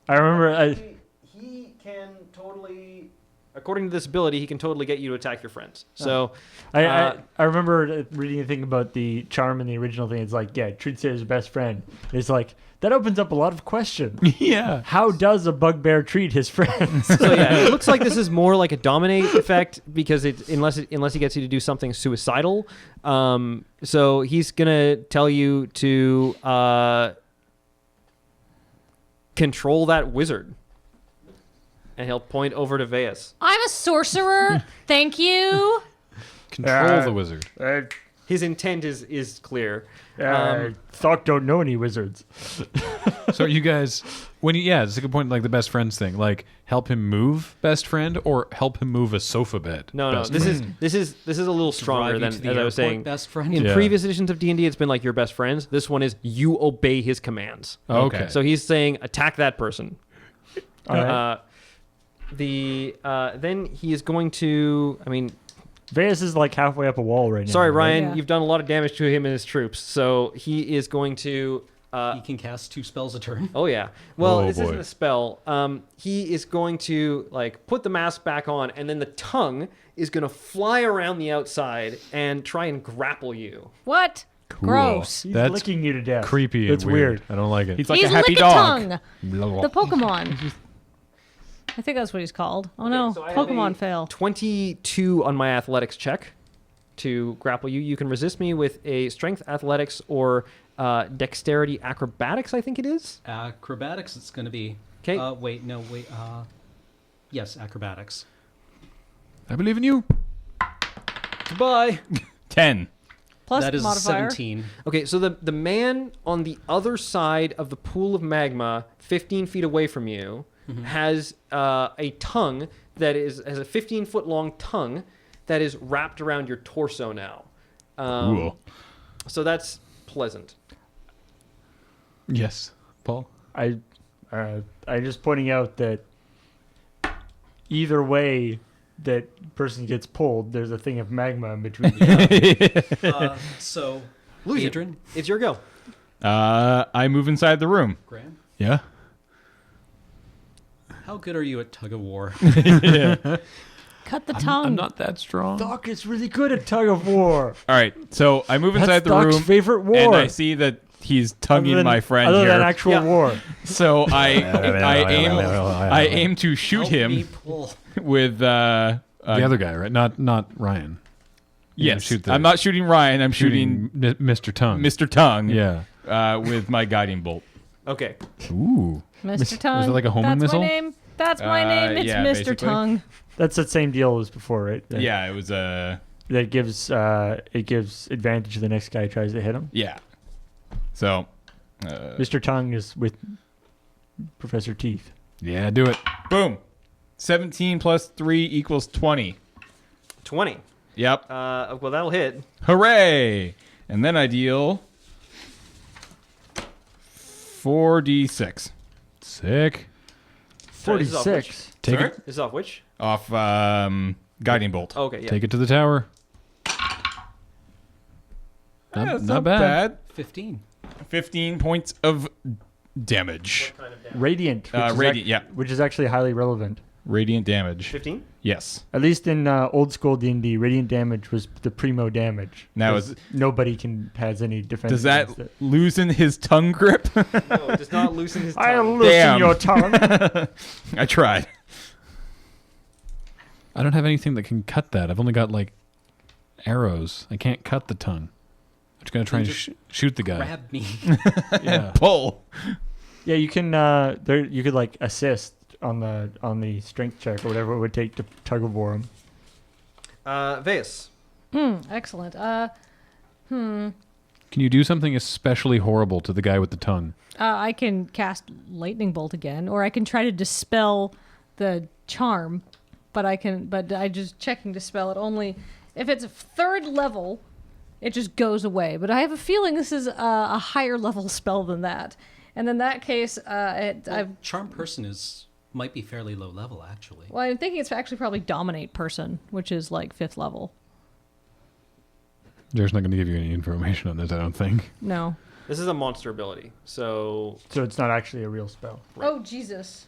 I remember he can totally, according to this ability, he can totally get you to attack your friends. So I remember reading a thing about the charm in the original thing. It's like, yeah, treats it as a best friend. It's like that opens up a lot of questions. Yeah. How does a bugbear treat his friends? So yeah, it looks like this is more like a dominate effect because unless he gets you to do something suicidal. So he's gonna tell you to control that wizard, and he'll point over to Veus. I'm a sorcerer. Thank you. Control the wizard. His intent is clear. Thok don't know any wizards. So you guys, it's a good point. Like the best friends thing, like help him move, best friend, or help him move a sofa bed. No, best this friend. is a little stronger Drive than you to the as I was airport, saying. best friend. In Yeah. previous editions of D&D, it's been like your best friends. This one is you obey his commands. Okay. So he's saying attack that person. All right. Then he is going to. I mean, Veus is like halfway up a wall right now. sorry, right? Ryan, Yeah. you've done a lot of damage to him and his troops. So he is going to. He can cast 2 spells a turn. Oh yeah. Well, Oh, this boy. isn't a spell. He is going to like put the mask back on, and then the tongue is going to fly around the outside and try and grapple you. What? Cool. Gross. He's That's licking you to death. creepy. It's and weird. weird. I don't like it. He's like He's a happy Lick-a-Tongue, dog. the Pokemon. I think that's what he's called. Oh no, so I have Pokemon a fail. 22 on my athletics check to grapple you. You can resist me with a strength, athletics, or dexterity, acrobatics. I think it is. Acrobatics, it's going to be. 'Kay. Yes, acrobatics. I believe in you. Goodbye. 10. Plus That is modifier. 17. Okay, so the man on the other side of the pool of magma, 15 feet away from you, has a tongue that has a 15-foot long tongue that is wrapped around your torso now. Cool. So that's pleasant. Yes, Paul. I just pointing out that either way that person gets pulled, there's a thing of magma in between. So, Lucian, Adrian, it's your go. I move inside the room. Graham, Yeah. how good are you at tug of war? Cut the tongue. I'm not that strong. Thok is really good at tug of war. All right, so I move inside That's the Thok's room, favorite war. and I see that he's tonguing my friend other here. than actual Yeah. war. So I aim to shoot Help me him pull. with the other guy, right? Not Ryan. You yes. shoot the- I'm not shooting Ryan. I'm shooting Mr. Tongue. Mr. Tongue. Yeah. With my guiding bolt. Okay. Ooh. Mr. Tongue. Was it like a homing That's missile? my name. That's my name. It's yeah, Mr. basically. Tongue. That's the same deal as before, right? That, Yeah, it was That gives it gives advantage to the next guy who tries to hit him. yeah. So, Mr. Tongue is with Professor Teeth. Yeah, do it. boom. 17 plus 3 equals 20. 20. Yep. Well, that'll hit. Hooray! And then I deal 4d6 Sick. Sorry, this is off which? 46. Take Sorry? it. This is off which? off guiding bolt. Okay, yeah. Take it to the tower. Not, That's not bad. 15. 15 points of damage. Radiant. Which is Radiant, yeah. Which is actually highly relevant. Radiant damage. 15? Yes. At least in old school D&D, radiant damage was the primo damage. Now 'Cause nobody has any defense. Does that against it. loosen his tongue grip? No, it does not loosen his I'll tongue. loosen Damn. your tongue. I tried. I don't have anything that can cut that. I've only got like arrows. I can't cut the tongue. I'm just gonna try and Just shoot the guy. Grab me. Yeah. Pull. Yeah, you can. You could like assist on the strength check or whatever it would take to tug of war him. Veus. Excellent. Can you do something especially horrible to the guy with the tongue? I can cast lightning bolt again, or I can try to dispel the charm. But I just checking dispel it only if it's a 3rd level. It just goes away. But I have a feeling this is a higher level spell than that. And in that case, Charm person might be fairly low level, actually. Well, I'm thinking it's actually probably dominate person, which is like 5th level. Jer's not going to give you any information on this, I don't think. No. This is a monster ability, so it's not actually a real spell. Right. Oh Jesus.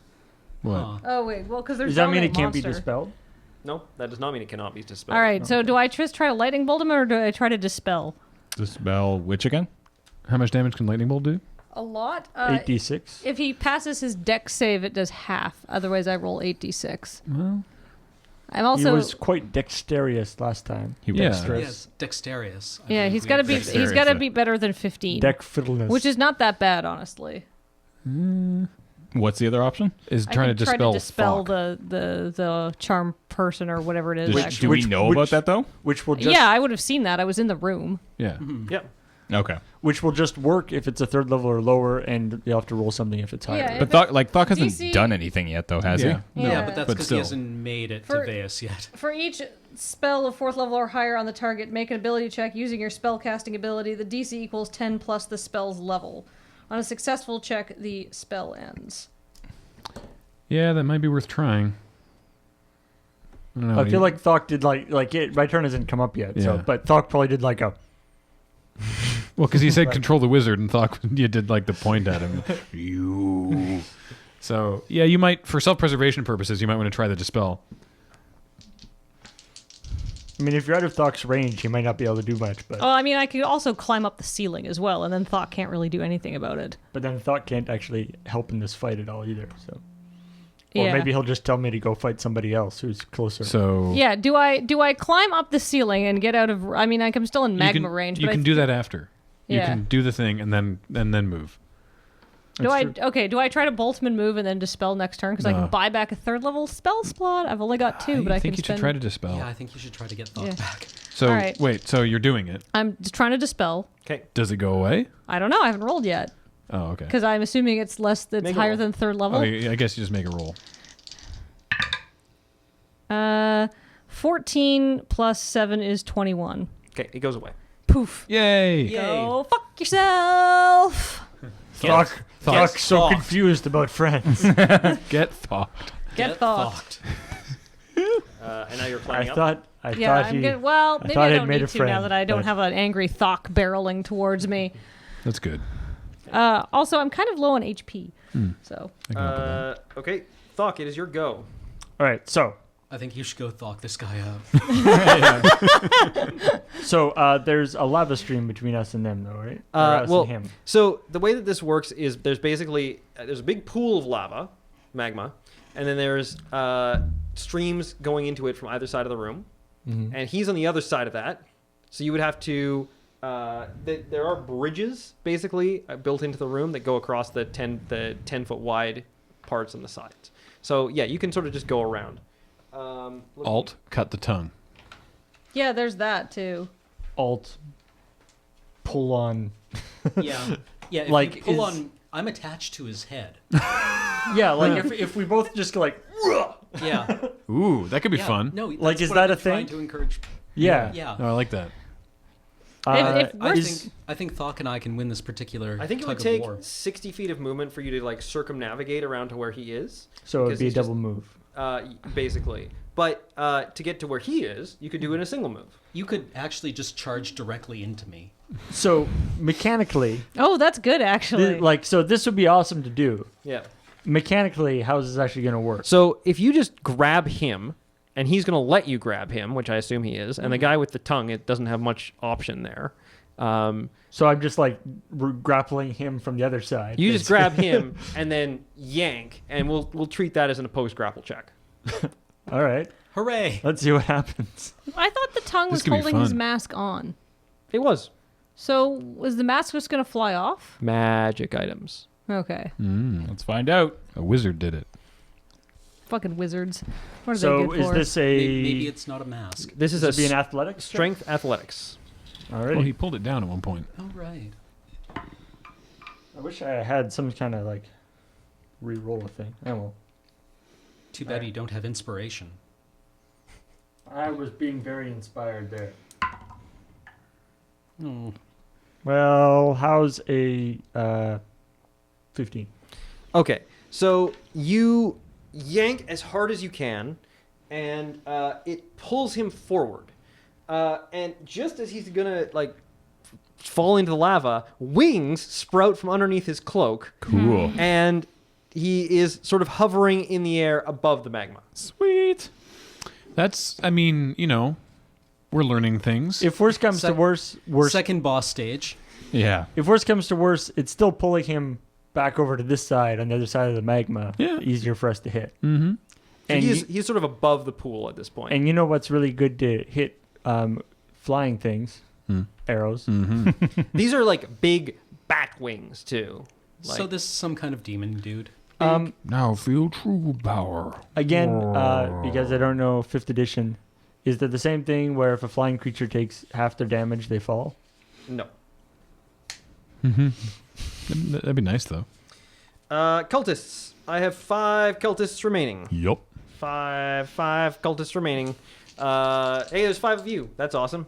What? Huh. Oh wait. Well, because there's. Does that mean dominate it can't be monster. dispelled? no, that does not mean it cannot be dispelled. All right. So do I just try to lightning bolt him, or do I try to dispel? Dispel which again? How much damage can lightning bolt do? A lot. 8d6. If he passes his dex save, it does half. Otherwise, I roll 8d6. Well, I'm He also. was quite dexterous last time. He Yeah. dexterous. Yes, dexterous. I Yeah, believe he's we got to have be. dexterous. He's got to be better than 15, Deck fiddleness. which is not that bad, honestly. What's the other option? is I trying can to try dispel Thok. the charm person or whatever it is. Do we know about that though? which will just Yeah, I would have seen that. I was in the room. Yeah. Yep. Okay. which will just work if it's a 3rd level or lower, and you'll have to roll something if it's higher. Yeah, But Thok hasn't DC done anything yet, though, has Yeah. he? No. Yeah, but that's But because still. he hasn't made it For- to Veus yet. For each spell of 4th level or higher on the target, make an ability check using your spellcasting ability. The DC equals 10 plus the spell's level. On a successful check, the spell ends. Yeah, that might be worth trying. I don't know. I feel like Thok did like it. My turn hasn't come up yet, so Yeah. but Thok probably did like a. Well, because he said control the wizard and Thok you did like the point at him. You. So, yeah, you might, for self-preservation purposes, you might want to try the dispel. I mean, if you're out of Thok's range, he might not be able to do much, but Oh, I mean, I could also climb up the ceiling as well, and then Thok can't really do anything about it. then Thok can't actually help in this fight at all either. So, or Yeah. maybe he'll just tell me to go fight somebody else who's closer. So Yeah, do I climb up the ceiling and get out of? I mean, I'm still in magma range. You but can do that after. You Yeah. can do the thing and then move. Do I do I try to bolt him and move and then dispel next turn because I No. can buy back a 3rd level spell slot? I've only got 2, but I think can you spend. should try to dispel. Yeah, I think you should try to get Thok Yeah. back. So All right. wait, so you're doing it. I'm just trying to dispel. Okay. Does it go away? I don't know. I haven't rolled yet Oh, okay. because I'm assuming it's less. It's Make a higher roll. than 3rd level. Oh, I guess you just make a roll. 14 plus 7 is 21. Okay, it goes away. Poof. Yay! Yay. Go fuck yourself. Thok's so Thok. confused about friends. Get Thok. Get Thok. And now you're climbing I up. thought Yeah, thought I'm he. good. Well, maybe thought I I'd don't made need a to now friend, that I don't but- have an angry Thok barreling towards me. That's good. Also, I'm kind of low on HP, so I can help with that. Okay, Thok, it is your go. All right, so I think you should go Thok this guy up. there's a lava stream between us and them, though, right? Or us Well, and him. so the way that this works is there's basically there's a big pool of lava, magma, and then there's streams going into it from either side of the room, and he's on the other side of that. So you would have to. There are bridges basically built into the room that go across the 10-foot wide parts on the sides. So yeah, you can sort of just go around. Alt, cut the tongue. yeah, there's that too. Alt. Pull on. Yeah. Yeah, if Like, you pull is- on... I'm attached to his head. Yeah, like if we both just go like. Yeah. Ooh, that could be Yeah. fun. No, Like, that's is what that I'm a trying thing? to encourage... Yeah. Yeah. Oh, I like that. If I we're- think Thok and I can win this particular I think it would tug take of war. 60 feet of movement for you to like circumnavigate around to where he is. So it'd because be a he's just- double move. Basically. But to get to where he is, you could do it in a single move. You could actually just charge directly into me. So mechanically, Oh, that's good actually. so this would be awesome to do. Yeah. Mechanically, how is this actually going to work? So if you just grab him, and he's going to let you grab him, which I assume he is, and the guy with the tongue, it doesn't have much option there. So I'm just like grappling him from the other side. You just grab him and then yank, and we'll treat that as an opposed grapple check. All right. Hooray! Let's see what happens. I thought the tongue This was could be holding his fun. mask on. It was So was the mask just going to fly off? magic items. Okay. Let's find out. A wizard did it. Fucking wizards. What are they So good is for? this Maybe a it's not a mask. This is this a be an athletics check? strength athletics. Alrighty. Well, he pulled it down at one point. Oh, right. I wish I had some kind of like re-roll a thing. Oh well. Too bad you don't have inspiration. I was being very inspired there. Hmm. Well, how's a 15? Okay, so you yank as hard as you can, and it pulls him forward. And just as he's gonna like fall into the lava, wings sprout from underneath his cloak, Cool. and he is sort of hovering in the air above the magma. Sweet. That's, I mean, we're learning things. If worse comes to worse, Second boss stage. Yeah. if worse comes to worse, it's still pulling him back over to this side on the other side of the magma. Yeah. Easier for us to hit. Mm-hmm. And He's sort of above the pool at this point. and you know what's really good to hit flying things? Arrows. Mm-hmm. These are like big bat wings too. Like, So this is some kind of demon dude. Now feel true power. Again, because I don't know 5th edition, is that the same thing where if a flying creature takes half their damage, they fall? no. Mm-hmm. That'd be nice, though. Cultists. I have 5 cultists remaining. Yup. Five cultists remaining. Hey, there's 5 of you. That's awesome.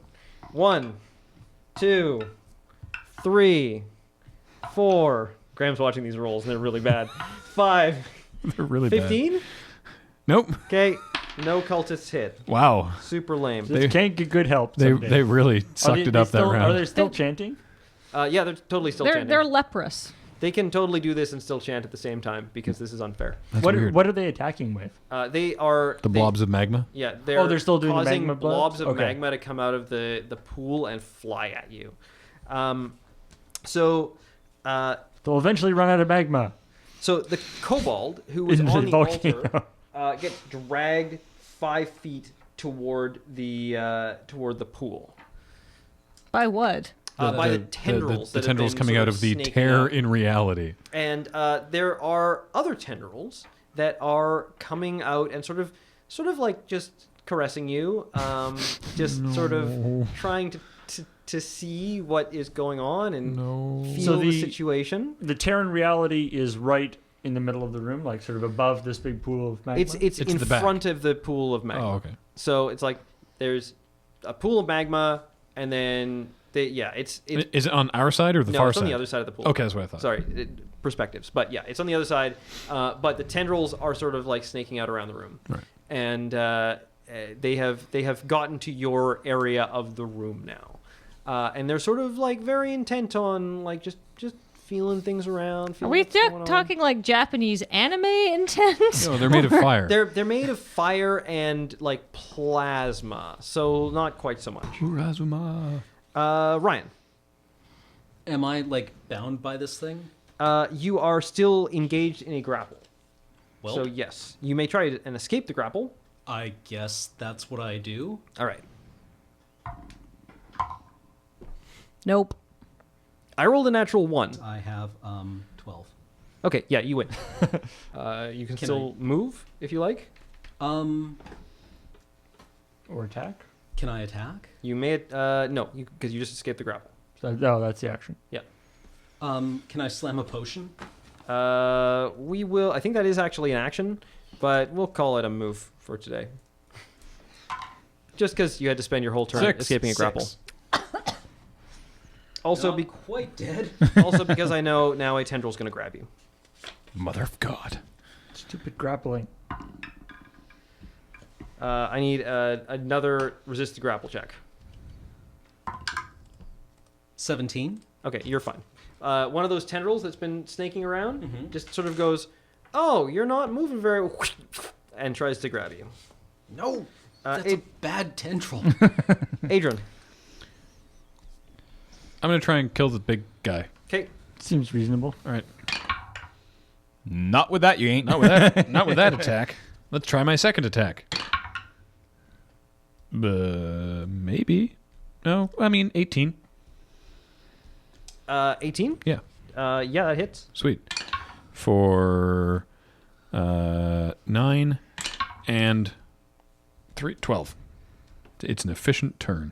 1, 2, 3, 4. Graham's watching these rolls and they're really bad. 5, They're really bad. 15. Nope. Okay, no cultists hit. Wow. Super lame. This can't get good help. They someday. really sucked it up that Are round. they still chanting? Yeah, they're totally still they're chanting. leprous. They can totally do this and still chant at the same time because this is unfair. That's What weird. are they attacking with? They are The blobs of magma? Yeah, they're they're still doing the causing magma blobs? blobs of Okay. magma to come out of the pool and fly at you. So They'll eventually run out of magma. So the kobold who was In the on the volcano. altar gets dragged 5 feet toward the pool By what? by the tendrils. The that have tendrils been coming sort out of the snaking tear out. in reality. And there are other tendrils that are coming out and sort of like just caressing you, just sort of trying to see what is going on and feel So the the- situation. The Terran reality is right in the middle of the room, like sort of above this big pool of magma. It's in the back. front of the pool of magma. Oh, okay. So it's like there's a pool of magma, and then it's Is it on our side or the no, far it's side? on the other side of the pool. Okay, that's what I thought. Sorry, perspectives, but yeah, it's on the other side. But the tendrils are sort of like snaking out around the room, Right. and they have gotten to your area of the room now, and they're sort of like very intent on like just feeling things around. Are feeling we what's going on. talking like Japanese anime intent? No, they're made of fire. They're made of fire and like plasma, so not quite so much. Urazuma. Ryan, Am I like bound by this thing? you are still engaged in a grapple. Well, So yes, you may try and escape the grapple. I guess that's what I do. All right. Nope. I rolled a natural 1. I have 12. Okay, yeah, you win. You can Can still move if you like. Um, or attack. can I attack? You may no, because you just escaped the grapple. So, no, that's the action. Can I slam a potion? We will. I think that is actually an action, but we'll call it a move for today. Just because you had to spend your whole turn escaping a grapple. Also, Not quite dead. also because I know now a tendril's going to grab you. Mother of God. Stupid grappling. I need another resist the grapple check. 17. Okay, you're fine. One of those tendrils that's been snaking around just sort of goes, "Oh, you're not moving very," and tries to grab you. No, that's a bad tendril. Adrian. I'm going to try and kill the big guy. Okay. Seems reasonable. All right. Not with that, you ain't. Not with that. Not with that attack. Let's try my second attack. Maybe. No, I mean 18. 18? Yeah. Yeah, that hits. Sweet. For 9 and 3, 12. It's an efficient turn.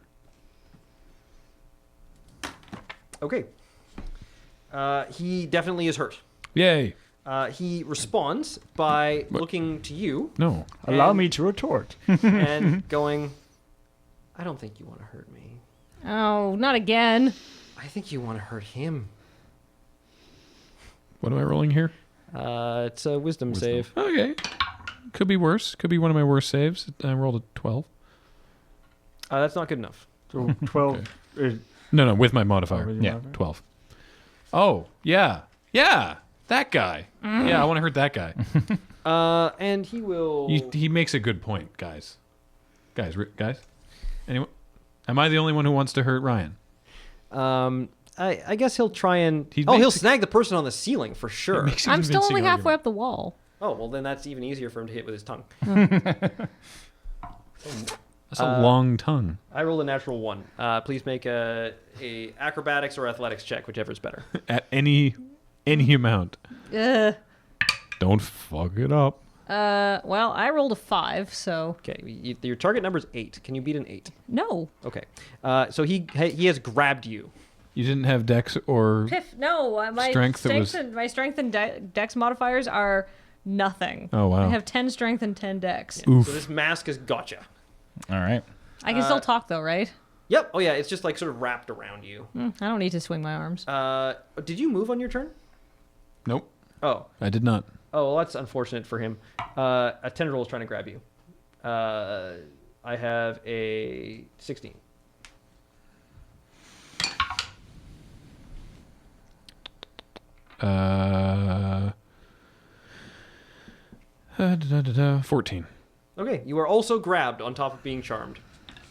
Okay. He definitely is hurt. Yay. He responds by looking to you No. Allow And- me to retort. and going, I don't think you want to hurt me. Oh, not again. I think you want to hurt him. What am I rolling here? It's a wisdom save. Okay. Could be worse. Could be one of my worst saves. I rolled a 12. That's not good enough. So 12. No, with my modifier. with your Yeah, modifier? 12. Oh, yeah. Yeah, that guy. Yeah, I want to hurt that guy. And he will... He makes a good point, guys. Guys. Anyone? Am I the only one who wants to hurt Ryan? I guess he'll try and... He he'll makes- snag the person on the ceiling for sure. Makes a I'm still only convincing halfway argument. up the wall. Oh, well, then that's even easier for him to hit with his tongue. That's a long tongue. I rolled a natural 1. Please make a acrobatics or athletics check, whichever is better. At any amount. Don't fuck it up. Well, I rolled a 5, so Okay, your target number is 8. Can you beat an 8? no. Okay. So he has grabbed you. You didn't have dex or... No, my Strength that was- my strength and dex modifiers are nothing. Oh, wow. I have 10 strength and 10 dex. Yeah. Oof. So this mask has gotcha. All right. I can still talk though, right? Yep. Oh yeah, it's just like sort of wrapped around you. I don't need to swing my arms. Did you move on your turn? Nope. Oh. I did not. Oh, well, that's unfortunate for him. A tendril is trying to grab you. I have a 16. Uh, 14. Okay, you are also grabbed on top of being charmed.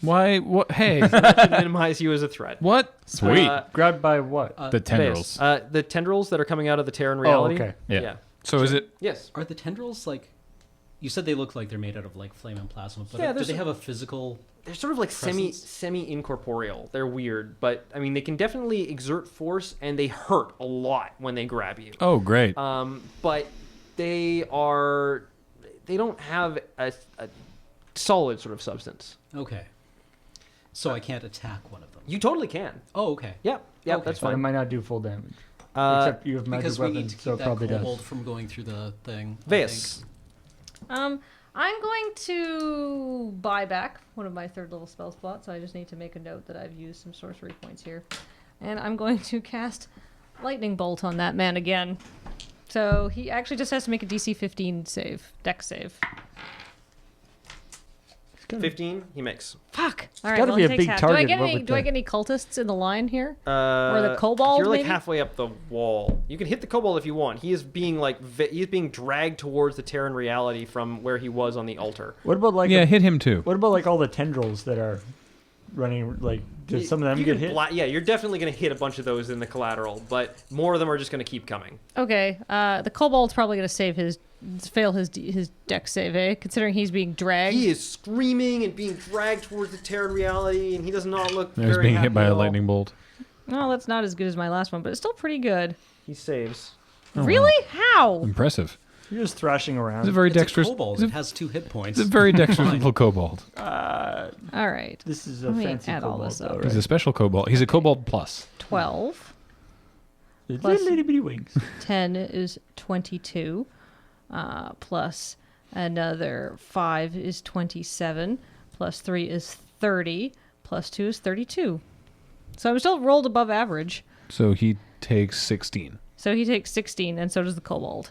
Why? What? Hey. That should minimize you as a threat. What? Sweet. Grabbed by what? the tendrils. The tendrils that are coming out of the Terran reality. okay. Yeah. So is it? Yes. Are the tendrils like? You said they look like they're made out of like flame and plasma, but Yeah, do there's they some- have a physical? They're sort of like Presence. semi incorporeal. They're weird, but I mean they can definitely exert force and they hurt a lot when they grab you. Oh, great. But they don't have a solid sort of substance. Okay. So I can't attack one of them. You totally can. Oh, okay. Yeah, Okay. that's But it fine. might not do full damage. Except you have magic Because we need weapons, to keep so it that probably kobold does. from going through the thing. I Vase. I'm going to buy back one of my 3rd level spell slots, so I just need to make a note that I've used some sorcery points here. And I'm going to cast Lightning Bolt on that man again. So he actually just has to make a DC 15 save, dex save. 15, he makes. Fuck. All right, gotta well, be he a takes big half. target, Do I what get any? with Do I the- get any cultists in the line here? Or the kobold, You're like maybe? halfway up the wall. You can hit the kobold if you want. He is being he's being dragged towards the Terran reality from where he was on the altar. What about like yeah, hit him too. what about like all the tendrils that are running? Like, did some of them You get can hit? yeah, you're definitely going to hit a bunch of those in the collateral, but more of them are just going to keep coming. Okay. The kobold's probably going to fail his dex save, eh? Considering he's being dragged. He is screaming and being dragged towards the Terran reality, and he does not look I was very being hit by happy a at all. lightning bolt. No, that's not as good as my last one, but it's still pretty good. He saves. Oh, wow. Really? How? Impressive. You're just thrashing He's a around. very It's a dexterous. kobold. He's It a, has 2 hit points. he's a very dexterous little kobold. All right. This is a Let me fancy add all kobold, this up. though, He's a right? special kobold. He's a kobold plus. 12. With plus- little itty bitty wings. 10 is 22. Plus another 5 is 27. Plus 3 is 30. Plus 2 is 32. So I'm still rolled above average. So he takes 16. So he takes 16, and so does the kobold.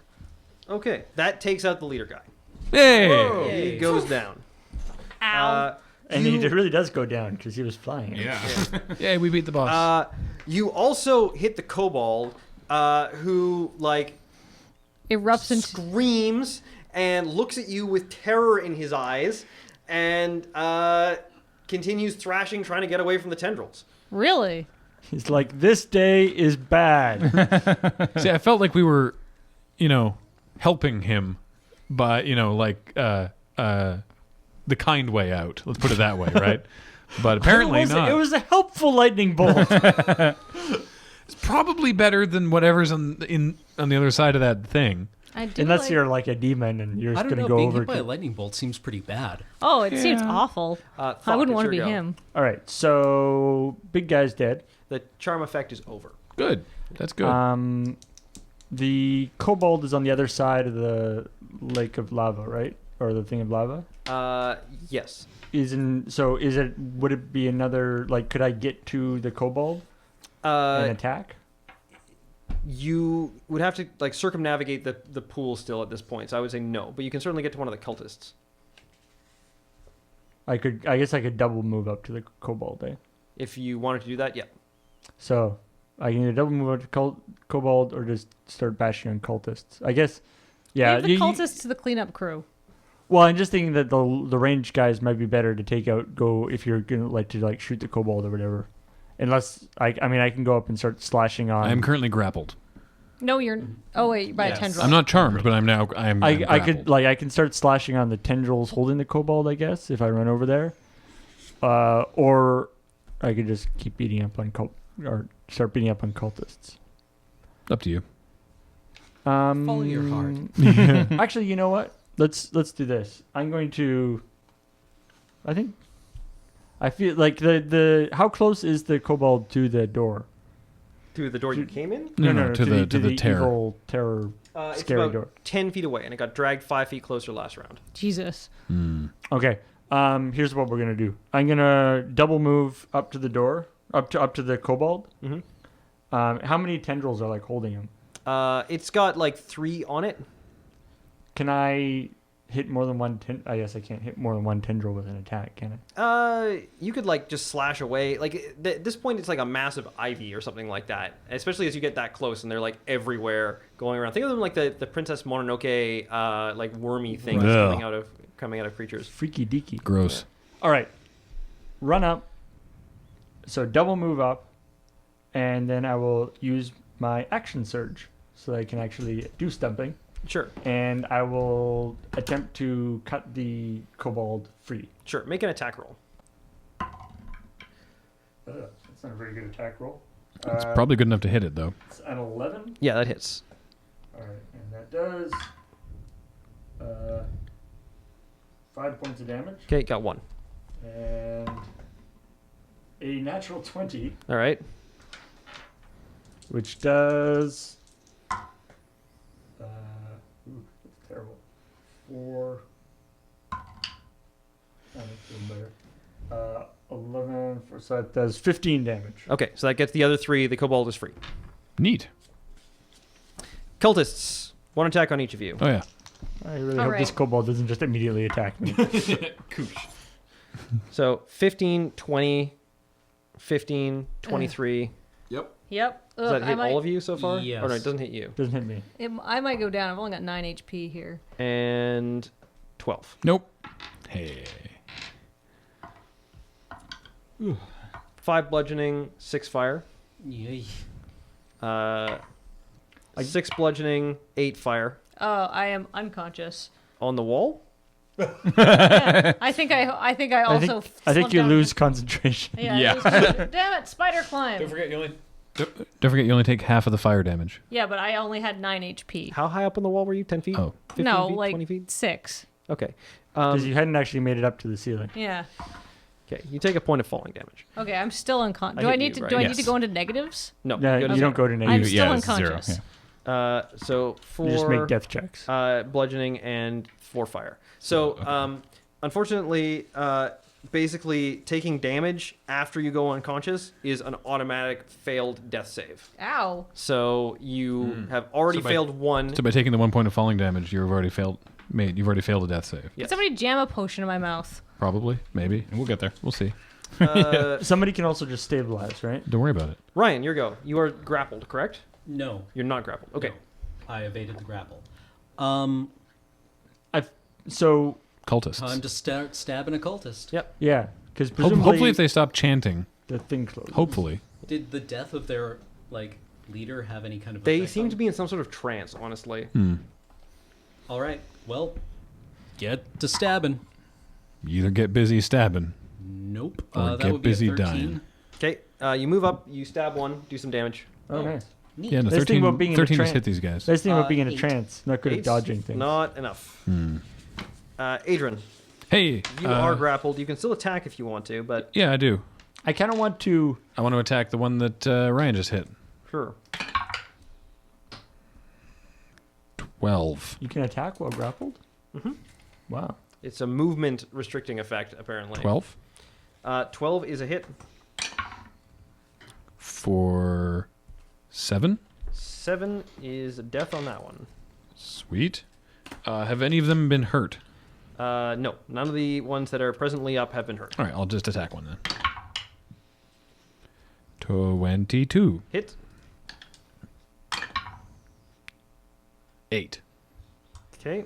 Okay, that takes out the leader guy. Hey! He goes down. Ow. And he really does go down because he was flying. Yeah. Yay, we beat the boss. You also hit the kobold, who like Erupts into... screams and looks at you with terror in his eyes, and continues thrashing, trying to get away from the tendrils. Really? He's like, this day is bad. See, I felt like we were, helping him by, the kind way out. Let's put it that way, right? But apparently not. It was a helpful lightning bolt. It's probably better than whatever's on the other side of that thing. I do Unless like- you're like a demon and you're I just don't going know. to go Being over hit by a to... lightning bolt seems pretty bad. Oh, it seems Yeah. awful. I Fuck, wouldn't it's want to be your go. him. All right, so big guy's dead. The charm effect is over. Good. That's good. The kobold is on the other side of the lake of lava, right? Or the thing of lava? Yes. Would it be another, like, could I get to the kobold and attack? You would have to like circumnavigate the pool still at this point, so I would say no. But you can certainly get to one of the cultists. I guess I could double move up to the kobold, eh? If you wanted to do that, yeah. So I can either double move up to kobold or just start bashing on cultists. I guess, yeah. Leave the cultists to the cleanup crew. Well, I'm just thinking that the ranged guys might be better to go if you're gonna like to shoot the kobold or whatever. Unless I can go up and start slashing on. I am currently grappled. No, you're. Oh wait, by Yes. a tendril. I'm not charmed, but I'm I could I can start slashing on the tendrils holding the kobold, I guess, if I run over there. Or I could just keep beating up on start beating up on cultists. Up to you. Follow your heart. Actually, you know what? Let's do this. I'm going to. I feel like the how close is the kobold to the door? Through the door you came in? No, to the terror. Evil terror. It's Scary about door. 10 feet away, and it got dragged 5 feet closer last round. Jesus. Okay. Here's what we're gonna do. I'm gonna double move up to the door, up to the kobold. Mm-hmm. How many tendrils are like holding him? It's got like 3 on it. Can I hit more than one? I guess I can't hit more than one tendril with an attack, can I? You could like just slash away. Like at this point, it's like a massive ivy or something like that. Especially as you get that close, and they're like everywhere going around. Think of them like the Princess Mononoke, like wormy things Ugh. coming out of creatures. Freaky deaky. Gross. All right. Run up. So double move up, and then I will use my action surge so that I can actually do stumping. Sure, And I will attempt to cut the kobold free. sure. Make an attack roll. That's not a very good attack roll. It's probably good enough to hit it, though. It's an 11. Yeah, that hits. All right, and that does 5 points of damage Okay, got 1. and a natural 20, All right. which does. That's terrible. 4. That's even better. 11. So that does 15 damage. Okay, so that gets the other 3. The kobold is free. Neat. Cultists, 1 attack on each of you. Oh, yeah. I really All hope this right. kobold doesn't just immediately attack me. So 15, 20, 15, 23. Yep. Does that hit all of you so far? Yes. Oh, no, it doesn't hit you. Doesn't hit me. I might go down. I've only got 9 HP here. And 12. Nope. Hey. 5 bludgeoning, 6 fire. Yay. 6 bludgeoning, 8 fire. Oh, I am unconscious. On the wall? Yeah, I think I also. I think slumped you down. lose concentration. Yeah. Yeah. Damn it! Spider climb. Don't forget you only take half of the fire damage. Yeah, but I only had 9 HP. How high up on the wall were you? 10 feet? Oh. 15 No, feet, like 20 feet? 6. Okay. Because you hadn't actually made it up to the ceiling. Yeah. Okay, you take a point of falling damage. Okay, I'm still unconscious. I Do I hit need you, to? right? Do I need Yes. to go into negatives? No, Yeah, go to you don't go to I'm negative. still it's zero, unconscious. yeah. So You just 4 make death checks. bludgeoning and 4 fire. So unfortunately, basically taking damage after you go unconscious is an automatic failed death save. Ow. So you have already So by- failed 1. So by taking the 1 point of falling damage, you've already failed a death save. Yes. Did somebody jam a potion in my mouth? Probably. Maybe. And we'll get there. We'll see. Somebody can also just stabilize, right? Don't worry about it. Ryan, your go. You are grappled, correct? No. You're not grappled. Okay. No. I evaded the grapple. So, Cultists. Time to start stabbing a cultist. Yep. yeah. Because presumably Hopefully if they stop chanting. the thing closes. Hopefully. Did the death of their leader have any kind of They effect seem on to be in some sort of trance, honestly. All right. Well, get to stabbing. You either get busy stabbing. Nope. Or That get would be busy a 13. dying. Okay, you move up, you stab one, do some damage. Oh, nice. Neat. Yeah, no, Nice thing about being in a 13 just trance. hit these guys. Nice thing about being in a 8. trance. Not good at Eight's dodging things. Not enough. Adrian, Hey. you are grappled. You can still attack if you want to, but Yeah, I do. I kind of want to. I want to attack the one that Ryan just hit. sure. 12. You can attack while grappled? Mm-hmm. Wow. It's a movement restricting effect, apparently. 12 12 is a hit. for 7. 7 is a death on that one. Sweet. Have any of them been hurt? No, none of the ones that are presently up have been hurt. All right, I'll just attack one then. 22. Hit. 8. Okay.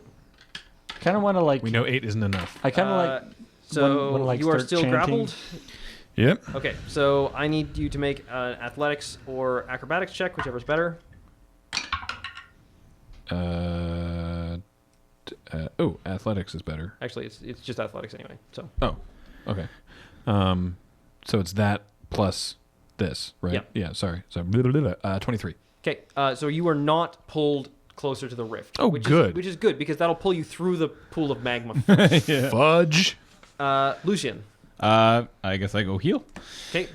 Kind of want to like. We know 8 isn't enough. I kind of like. So wanna, like, you are start still chanting. grappled. Yep. Okay, so I need you to make an athletics or acrobatics check, whichever's better. Athletics is better. Actually, it's just athletics anyway. So Oh, okay. So it's that plus this, right? Yep. Yeah, sorry. So 23. okay, so you are not pulled closer to the rift. Oh, good. Which is good because that'll pull you through the pool of magma. Fudge. Lucian. I guess I go heal. Okay.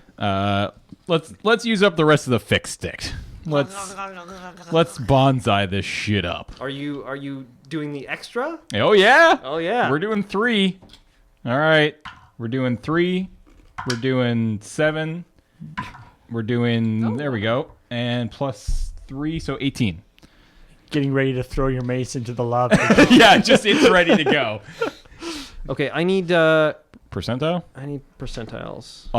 Let's use up the rest of the fix stick. Let's bonsai this shit up. Are you doing the extra? Oh yeah. Oh yeah. We're doing 3. All right. We're doing 3. We're doing 7. We're doing there we go. And plus 3, so 18. Getting ready to throw your mace into the lava. Yeah, just it's ready to go. Okay, I need Percentile? I need percentiles.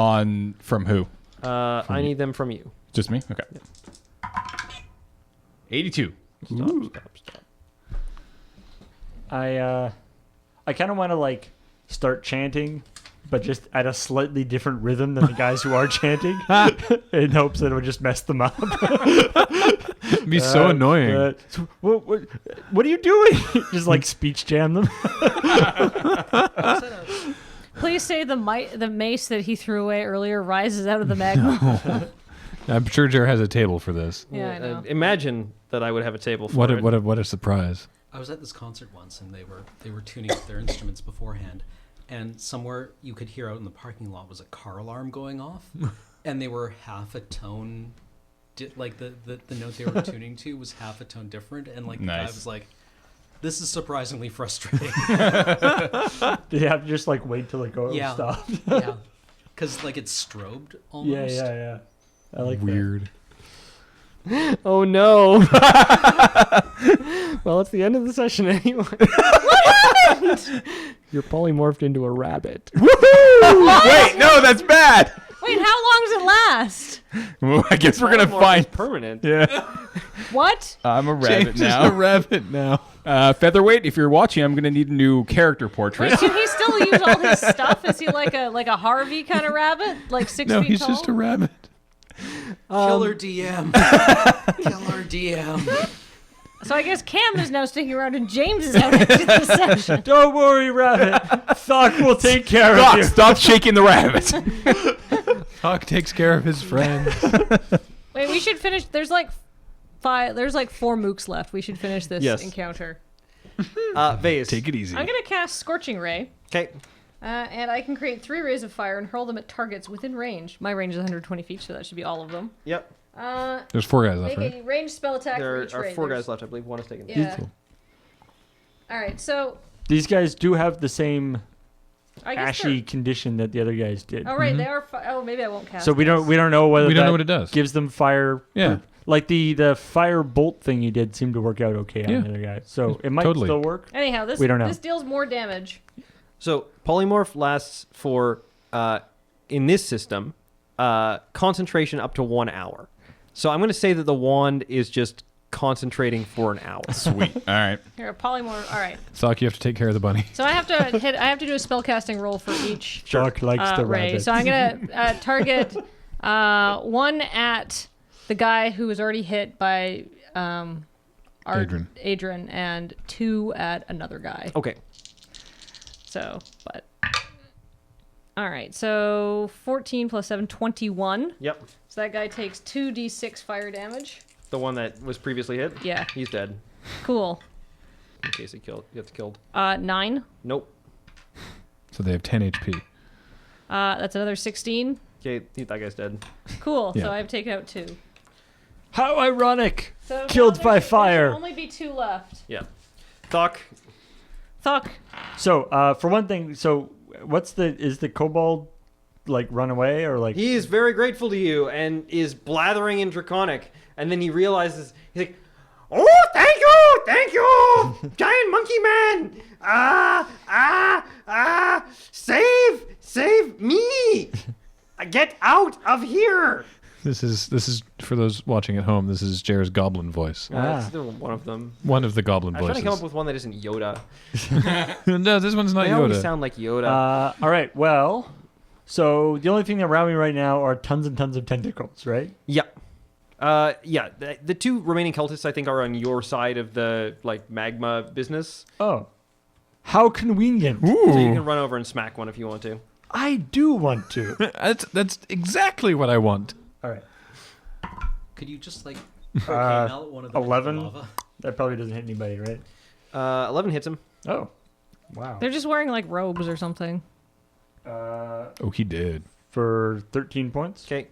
From who? I need them from you. Just me? Okay. 82. Stop. I kind of want to like start chanting, but just at a slightly different rhythm than the guys who are chanting, in hopes that it would just mess them up. It'd be so annoying. What are you doing? Just like speech jam them. Please say the mace that he threw away earlier rises out of the magma. I'm sure Jer has a table for this. Yeah, I know. Imagine that I would have a table for it. What a surprise. I was at this concert once, and they were tuning up their instruments beforehand, and somewhere you could hear out in the parking lot was a car alarm going off, and they were half a tone, like the note they were tuning to was half a tone different, and like the guy was like, "This is surprisingly frustrating." Did you have to just like wait till it goes stop? Yeah, because like it's strobed almost. Yeah. I like Weird. Oh no. Well, it's the end of the session anyway. You're polymorphed into a rabbit. Wait, no, that's bad. Wait, how long does it last? Well, I guess we're gonna Polymorph find. is permanent. Yeah, What? I'm a rabbit James now. is a rabbit now. Featherweight, if you're watching, I'm gonna need a new character portrait. Wait, can he still use all his stuff? Is he like a Harvey kind of rabbit, like 6 No, feet he's tall? just a rabbit. Killer DM. Killer DM. So I guess Cam is now sticking around and James is out into the session. Don't worry, rabbit. Thock will take care of Doc, you. stop shaking the rabbit. Hawk takes care of his friends. Wait, we should finish. There's like 4 mooks left. We should finish this Yes. encounter. Vase. Take it easy. I'm gonna cast Scorching Ray. Okay. And I can create 3 rays of fire and hurl them at targets within range. My range is 120 feet, so that should be all of them. Yep. There's 4 guys left, Make right? a ranged spell attack for There each are ray. 4 There's- guys left, I believe. One is taken. Yeah. All right, so These guys do have the same I guess ashy condition that the other guys did. Oh right, they are. Maybe I won't cast. So we this. don't know whether We don't that know what it does. gives them fire. Yeah. Like the fire bolt thing you did seemed to work out okay on Yeah. the other guy. So it might Totally. still work. Anyhow, this We don't know. this deals more damage. So polymorph lasts for in this system concentration up to 1 hour. So I'm going to say that the wand is just concentrating for an hour. Sweet. All right. Here, a polymorph. All right. Sock, you have to take care of the bunny. So I have to hit. I have to do a spellcasting roll for each Jock likes the ray. rabbit. So I'm gonna target 1 at the guy who was already hit by Adrian. and 2 at another guy. Okay. So, but All right, so 14 plus 7, 21. Yep. So that guy takes 2d6 fire damage. The one that was previously hit? Yeah. He's dead. Cool. In case he gets killed. 9. Nope. So they have 10 HP. That's another 16. Okay, that guy's dead. Cool. Yeah. So I've taken out 2. How ironic! So Killed now by there should fire. only be 2 left. Yeah. Thok. Thok. So, for one thing, so is the kobold like run away or like? He is very grateful to you and is blathering in Draconic. And then he realizes, he's like, oh, thank you, giant monkey man. Save me. Get out of here. This is for those watching at home. This is Jer's goblin voice. That's still one of them. One of the goblin I'm trying voices. to come up with one that isn't Yoda. No, this one's not They always Yoda. sound like Yoda. All right. Well, so the only thing around me right now are tons and tons of tentacles, right? Yeah. Yeah. The 2 remaining cultists, I think, are on your side of the like magma business. Oh, how convenient! So you Ooh, can run over and smack one if you want to. I do want to. that's exactly what I want. All right. Could you just like melt one of them 11? into lava? That probably doesn't hit anybody, right? 11 hits him. Oh, wow. They're just wearing like robes or something. Oh, he did. For 13 points. Okay.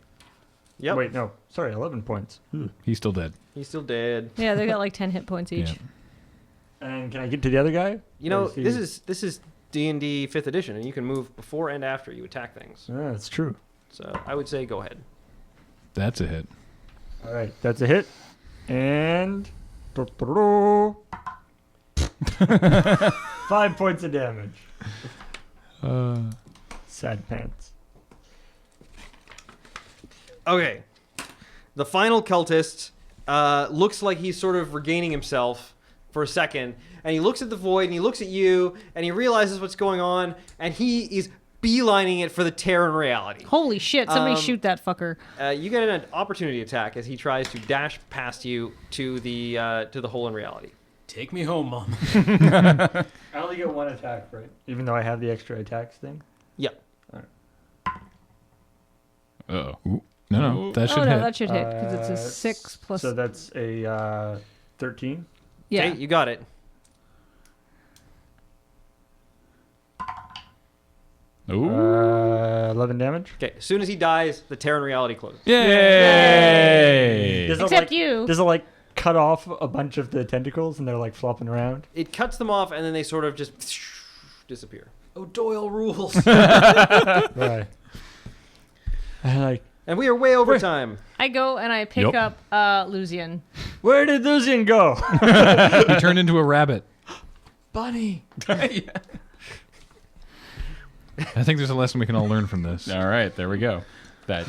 Yep. Wait, no. Sorry, 11 points. He's still dead. He's still dead. Yeah, they got like 10 hit points each. Yeah. And can I get to the other guy? You know, Or is he- this is D&D 5th edition, and you can move before and after you attack things. Yeah, that's true. So I would say go ahead. That's a hit. All right, that's a hit. And 5 points of damage. Sad pants. Okay. The final cultist looks like he's sort of regaining himself for a second, and he looks at the void, and he looks at you, and he realizes what's going on, and he is beelining it for the Terran reality. Holy shit, somebody shoot that fucker. You get an opportunity attack as he tries to dash past you to the hole in reality. Take me home, Mom. I only get 1 attack, right? Even though I have the extra attacks thing. Yep. Uh-oh. Ooh. No, that should Oh, no, hit. that should hit because it's a 6 plus. So that's a 13. Yeah. Okay, you got it. Ooh. 11 damage. Okay, as soon as he dies, the Terran reality closes. Yay! Does it, Except like, you. Does it like cut off a bunch of the tentacles and they're like flopping around? It cuts them off, and then they sort of just disappear. Oh, Doyle rules. Right. I like. And we are way over time. I go and I pick Yep. up Lucian. Where did Lucian go? He turned into a rabbit. Bunny. I think there's a lesson we can all learn from this. All right, there we go. That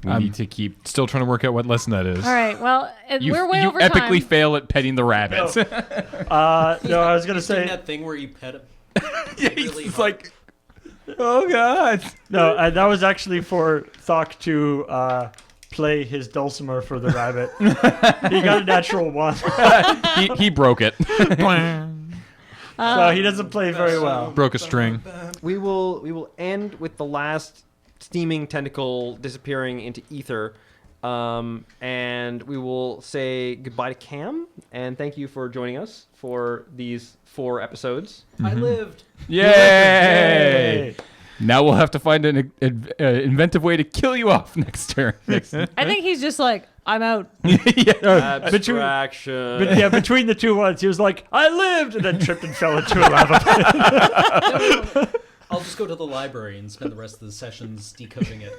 we I'm need to keep. Still trying to work out what lesson that is. All right, well, we're way you over epically time. fail at petting the rabbits. No, I was gonna He's doing say that thing where you pet him. Yeah, really he's hard. like, oh god. no. That was actually for Thok to play his dulcimer for the rabbit. He got a natural 1, he broke it. so he doesn't play very well. Broke a string. We will end with the last steaming tentacle disappearing into ether, and we will say goodbye to Cam and thank you for joining us for these 4 episodes. I lived. Yay! Now we'll have to find an inventive way to kill you off next turn. I think he's just like, I'm out. Abstraction. But yeah, between the 2 ones, he was like, "I lived," and then tripped and fell into a lava pit. I'll just go to the library and spend the rest of the sessions decoding it.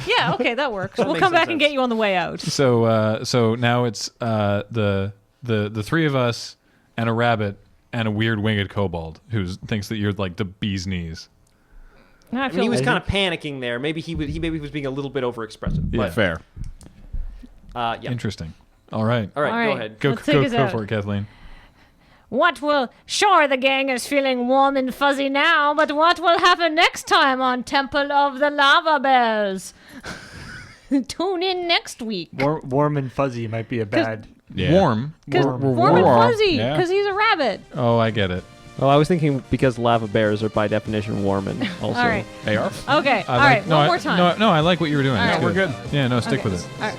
Yeah, okay, that works. We'll makes come some back and sense. get you on the way out. So now it's the 3 of us and a rabbit and a weird winged kobold who thinks that you're like the bee's knees. Now I I mean, feel he was like- kind of panicking there. Maybe he was being a little bit overexpressive. Yeah. But, Fair. yeah. Interesting. All right. All right, All go right. ahead. Go Let's take us out. for it, Kathleen. Sure, the gang is feeling warm and fuzzy now, but what will happen next time on Temple of the Lava Bells? Tune in next week. Warm and fuzzy might be a bad. Yeah. Warm. Because We're warm and warm. fuzzy, Yeah. because he's a rabbit. Oh, I get it. Well, I was thinking because lava bears are by definition warm and also. All right. They are. Okay. I All like- right. no, One I- more time. No, I like what you were doing. All That's right. We're good. Yeah, no, stick Okay. with it. All right.